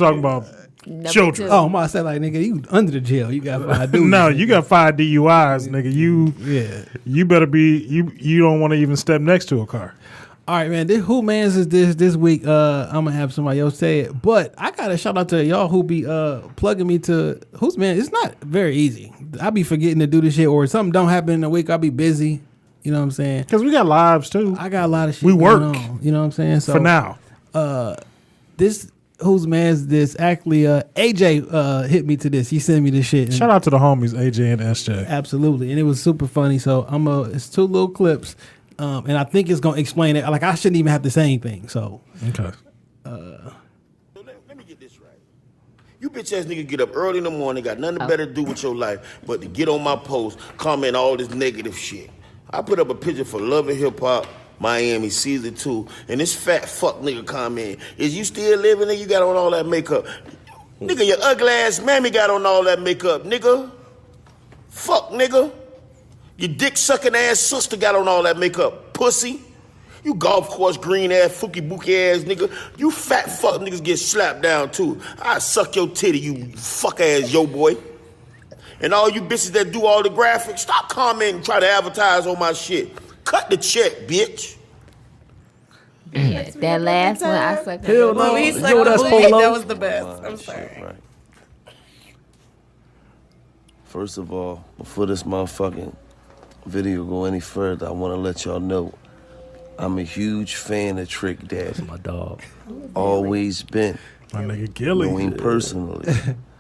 Number children. 2. Oh, I said like nigga, you under the jail. You got 5 dudes. No, you got 5 DUIs, nigga. You better be you don't want to even step next to a car. All right, man. Who mans is this week? I'm gonna have somebody else say it, but I gotta shout out to y'all who be plugging me to who's man. It's not very easy. I be forgetting to do this shit, or something don't happen in the week. I be busy. You know what I'm saying? Because we got lives too. I got a lot of shit. We work. going on, you know what I'm saying? So For now. this whose man's this? Actually, AJ hit me to this. He sent me this shit. Shout out to the homies AJ and SJ. Absolutely, and it was super funny. So it's 2 little clips, and I think it's gonna explain it. Like I shouldn't even have to say anything. So Okay. Let me get this right. You bitch ass nigga get up early in the morning, got nothing better to do with your life but to get on my post, comment all this negative shit. I put up a picture for Love and Hip Hop Miami Season 2, and this fat fuck nigga comment, is you still living, nigga? You got on all that makeup. Nigga, your ugly ass mammy got on all that makeup, nigga. Fuck, nigga. Your dick sucking ass sister got on all that makeup, pussy. You golf course green ass, fookie bookie ass nigga. You fat fuck niggas get slapped down too. I suck your titty, you fuck ass yo boy. And all you bitches that do all the graphics, stop commenting and try to advertise on my shit. Cut the check, bitch. Yeah, that last one, I sucked. Well, he sucked the booty. That was the best. I'm sorry. Right. First of all, before this motherfucking video go any further, I want to let y'all know I'm a huge fan of Trick Daddy. My dog. Always been. My nigga Gillie. Know him personally.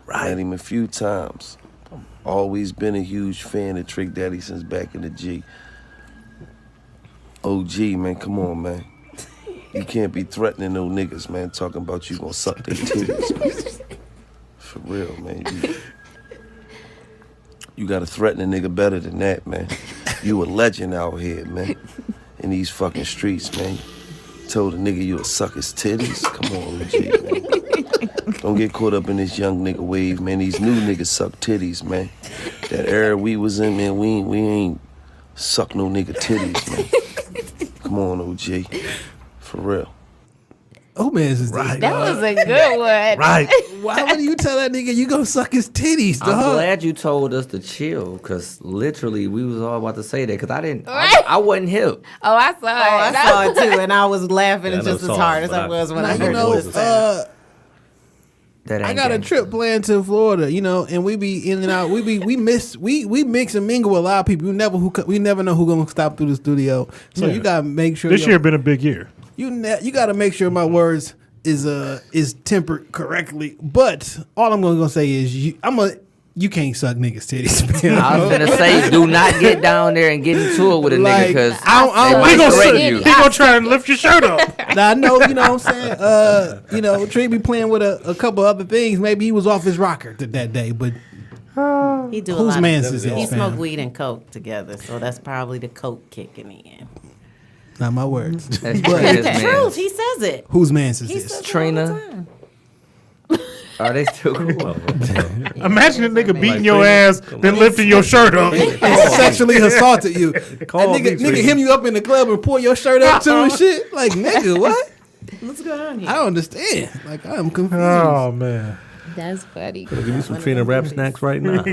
Met him a few times. Always been a huge fan of Trick Daddy since back in the G. OG, man, come on, man. You can't be threatening no niggas, man, talking about you gonna suck their titties, man. For real, man. You gotta threaten a nigga better than that, man. You a legend out here, man. In these fucking streets, man. Told a nigga you'll suck his titties? Come on, OG, man. Don't get caught up in this young nigga wave, man. These new niggas suck titties, man. That era we was in, man, we ain't suck no nigga titties, man. Come on, OG. For real. who man's is this? That was a good one. Right. Why would you tell that nigga you gonna suck his titties, dog? I'm glad you told us to chill, because literally we was all about to say that, because I didn't, Right. I wasn't hip. Oh, I saw it. I saw it too, and I was laughing Yeah, I just know as songs, hard as but I was when I You heard know, it. That ain't I got a gangsta. trip planned to Florida, you know, and we be in and out. We mix and mingle with a lot of people. We never know who gonna stop through the studio. So Yeah. you gotta make sure This year been a big year. you gotta make sure my words is tempered correctly. But all I'm gonna say is you can't suck niggas titties, man. I was gonna say, do not get down there and get into it with a nigga, Like, because He gonna, correct he you. gonna try and lift your shirt up. Now, I know, you know what I'm saying? Trey be playing with a couple other things. Maybe he was off his rocker that day, but He do a whose lot man's of, is this, he fam? smoked weed and coke together, so that's probably the coke kicking in. not my words. That's But Trina's Truth, man. he says it. whose man's is He this? says it all Trina. the time. Are they still cool? Imagine a nigga beating your ass, then lifting your shirt up. Sexually assaulted you. Call That me, nigga Trina. hem you up in the club and pull your shirt up too and shit. Like, nigga, what? What's going on here? I don't understand. Like, I'm confused. Oh man. That's funny. Give me some Trina rap snacks right now.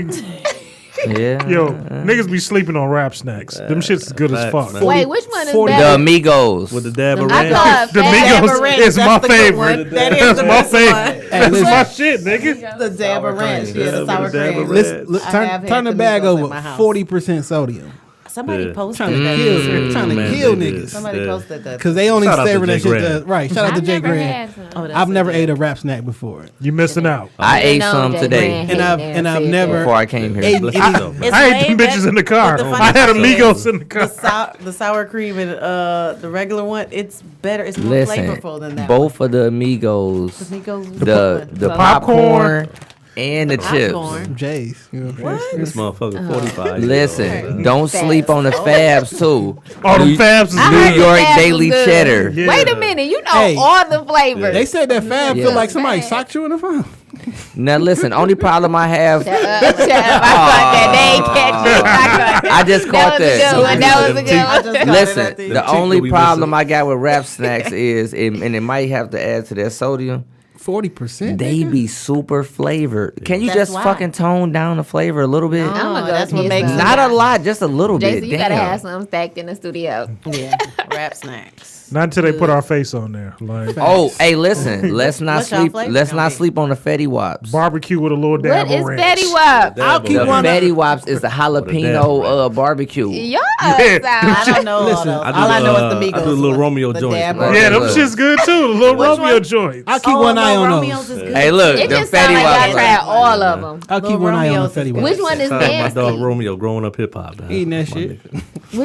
Yeah. Yo, niggas be sleeping on rap snacks. Them shit's good as fuck. Facts, Wait, which one is 40 The better? Amigos. With the dab of I ranch. thought The Fat Migos Ranch, is my that's the good favorite. one. That is That's the my best favorite. one. That's listen. my shit, nigga. The dab of ranch, yeah, the sour with the dab cream. of Let's I have turn the had bag Domingos at over. my house. 40% sodium. Somebody Yeah. posted Trying to that. kill, trying to Man, kill they did. niggas. Somebody Yeah. posted that. Because they only Shout out to savor that Jay shit. Grant. Right. Shout out to I've Jay never Grant. had some. Oh, that's I've never okay. ate a rap snack before. You missing out. I ate know some Jay today Grant And I've never before I came here. ate Bless any. yourself, bro. It's I ate way them bitches better- in the car. but the I funny had thing Amigos is, in the car. The sour cream and the regular one, it's better. It's more Listen, flavorful than that. both of the Amigos, Amigos, the one. popcorn and the chips. Popcorn. J's. You know what I'm saying? This motherfucker 45. Listen, don't sleep on the Fabs too. All them New- Fabs is I New heard good. the York Fabs Daily was good. Cheddar. Yeah. Wait a minute, you know Hey. all the flavors. They said that Fab Yeah. feel like somebody Bad. socked you in the phone. Now listen, only problem I have. I caught that. They ain't catch it. I just caught that. That was a good one. Listen, the only problem I got with Rap Snacks is, and it might have to add to their sodium. 40%. They be super flavored. Can you That's just why. fucking tone down the flavor a little bit? I'm gonna go that's what get makes some. Not a lot, just a little bit. Jason, you gotta Damn. have some stacked in the studio. Yeah, Rap Snacks. Not until they put our face on there. Like Oh, hey, listen. Let's not What's y'all sleep. flavor Let's gonna not be? sleep on the Fetty Wops. barbecue with a little dab What of is ranch. Fetty Wap? I'll keep The one. Fetty Wops is the jalapeno barbecue. Y'all I don't know Listen, all I those. All I know is the Migos. I do the little one. Romeo The joints, dab man. on Yeah, it. them shit's good too. The little Which Romeo one? joints. I'll keep one eye on Romeo's those. is good. Hey, look, It the just sound Fetty like I Wops. tried all of them. I'll keep Little one eye on the Romeo's is Fetty good. Wap. Which one is Shout out to my dog nasty? Romeo growing up hip hop. Eating that shit.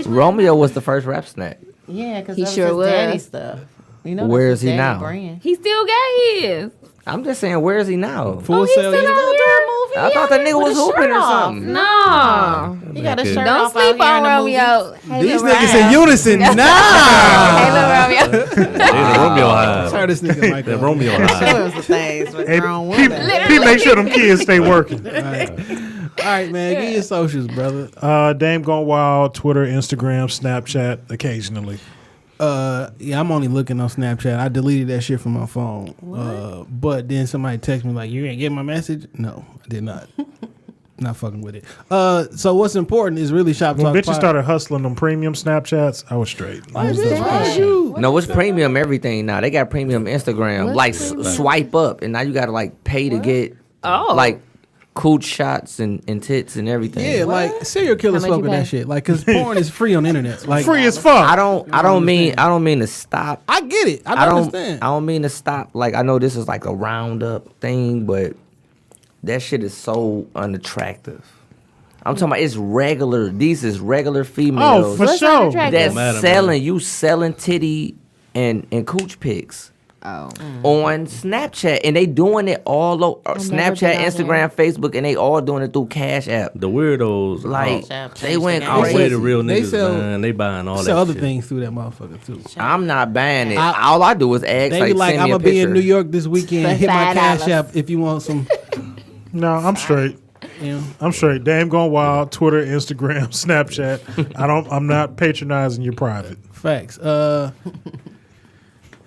Romeo was the first rap snack. Yeah, because He that was sure his was. daddy stuff. You know, Where that's is he his daddy now? brand. He still got his. I'm just saying, where is he now? Full He sale. still yeah. out here. I thought that nigga was hooping or something. No. He got a Okay. shirt Don't off sleep out on here in the Romeo. Hey, These little niggas Romeo. in unison. Nah. Hey, little Romeo. They the Romeo high. Sorry, this nigga Mike. That Romeo movie. high. Those the things with Hey, grown Pete, women. Pete, make sure them kids stay working. All right, man. Give your socials, brother. Dame Gone Wild, Twitter, Instagram, Snapchat, occasionally. Yeah, I'm only looking on Snapchat. I deleted that shit from my phone. But then somebody texted me like, "You didn't get my message?" No, I did not. Not fucking with it. So what's important is really Shop When Talk. bitches started hustling them premium Snapchats, I was straight. No, it's premium everything now. They got premium Instagram. Like swipe up, and now you gotta like pay to get like cooch shots and tits and everything. Yeah, like serial killers How much fuck you with that pay? shit. Like, cause porn is free on the internet. Like, Free as fuck. I don't mean to stop. I get it. I understand. I don't mean to stop. Like, I know this is like a roundup thing, but that shit is so unattractive. I'm talking about it's regular. These is regular females Oh, for What's sure. unattractive? that's Madam, you selling titty and cooch pics Oh. on Snapchat, and they doing it all over never Snapchat, been on Instagram, Facebook, and they all doing it through Cash App. The weirdos, Like Snapchat they went changed the the way crazy. the real They niggas, sell- man, they buying all So that other shit. things through that motherfucker too. I'm not buying it. I- All I do is ask, They like, be like, send I'm me a gonna be in picture. New York this weekend. For Hit my Cash $5. App if you want some. No, I'm straight. You know. I'm straight. Dame Gone Wild, Twitter, Instagram, Snapchat. I'm not patronizing your private. Facts.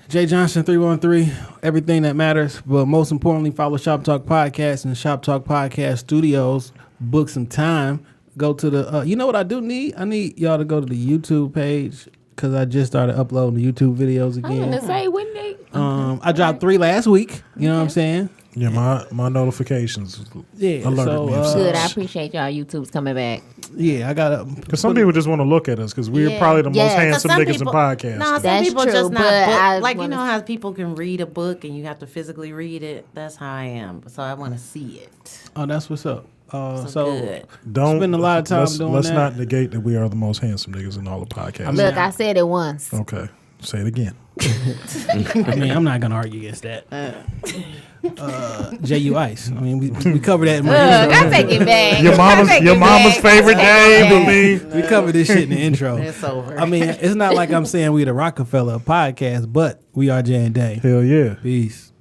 Jay Johnson 313, everything that matters. But most importantly, follow Shop Talk Podcast and Shop Talk Podcast Studios. Book some time. Go to the. You know what I do need? I need y'all to go to the YouTube page because I just started uploading the YouTube videos I'm gonna again. say, when they. I dropped 3 last week. You know what I'm saying? Yeah, my notifications Yeah. alerted So me. of Good, I something. appreciate y'all YouTube's coming back. yeah, I got Because some people just want to look at us because we're Yeah. probably the most Yes. handsome Some niggas people- in podcasts. Nah, some That's people true, just not but book. I Like, you wanna- know how people can read a book and you have to physically read it? That's how I am. So I want to see it. Oh, that's what's up. So So good. Don't spend a lot of time doing let's that. not negate that we are the most handsome niggas in all the podcasts. Look, I said it once. Okay, say it again. I mean, I'm not gonna argue against that. J.U. Ice. I mean, we covered that in my Look, intro. I take it back. Your I take it mama's back. favorite I take Dave. it I back. mean, We covered this shit in the intro. It's over. I mean, it's not like I'm saying we the Rockefeller podcast, but we are Jay and Dave. hell yeah. Peace.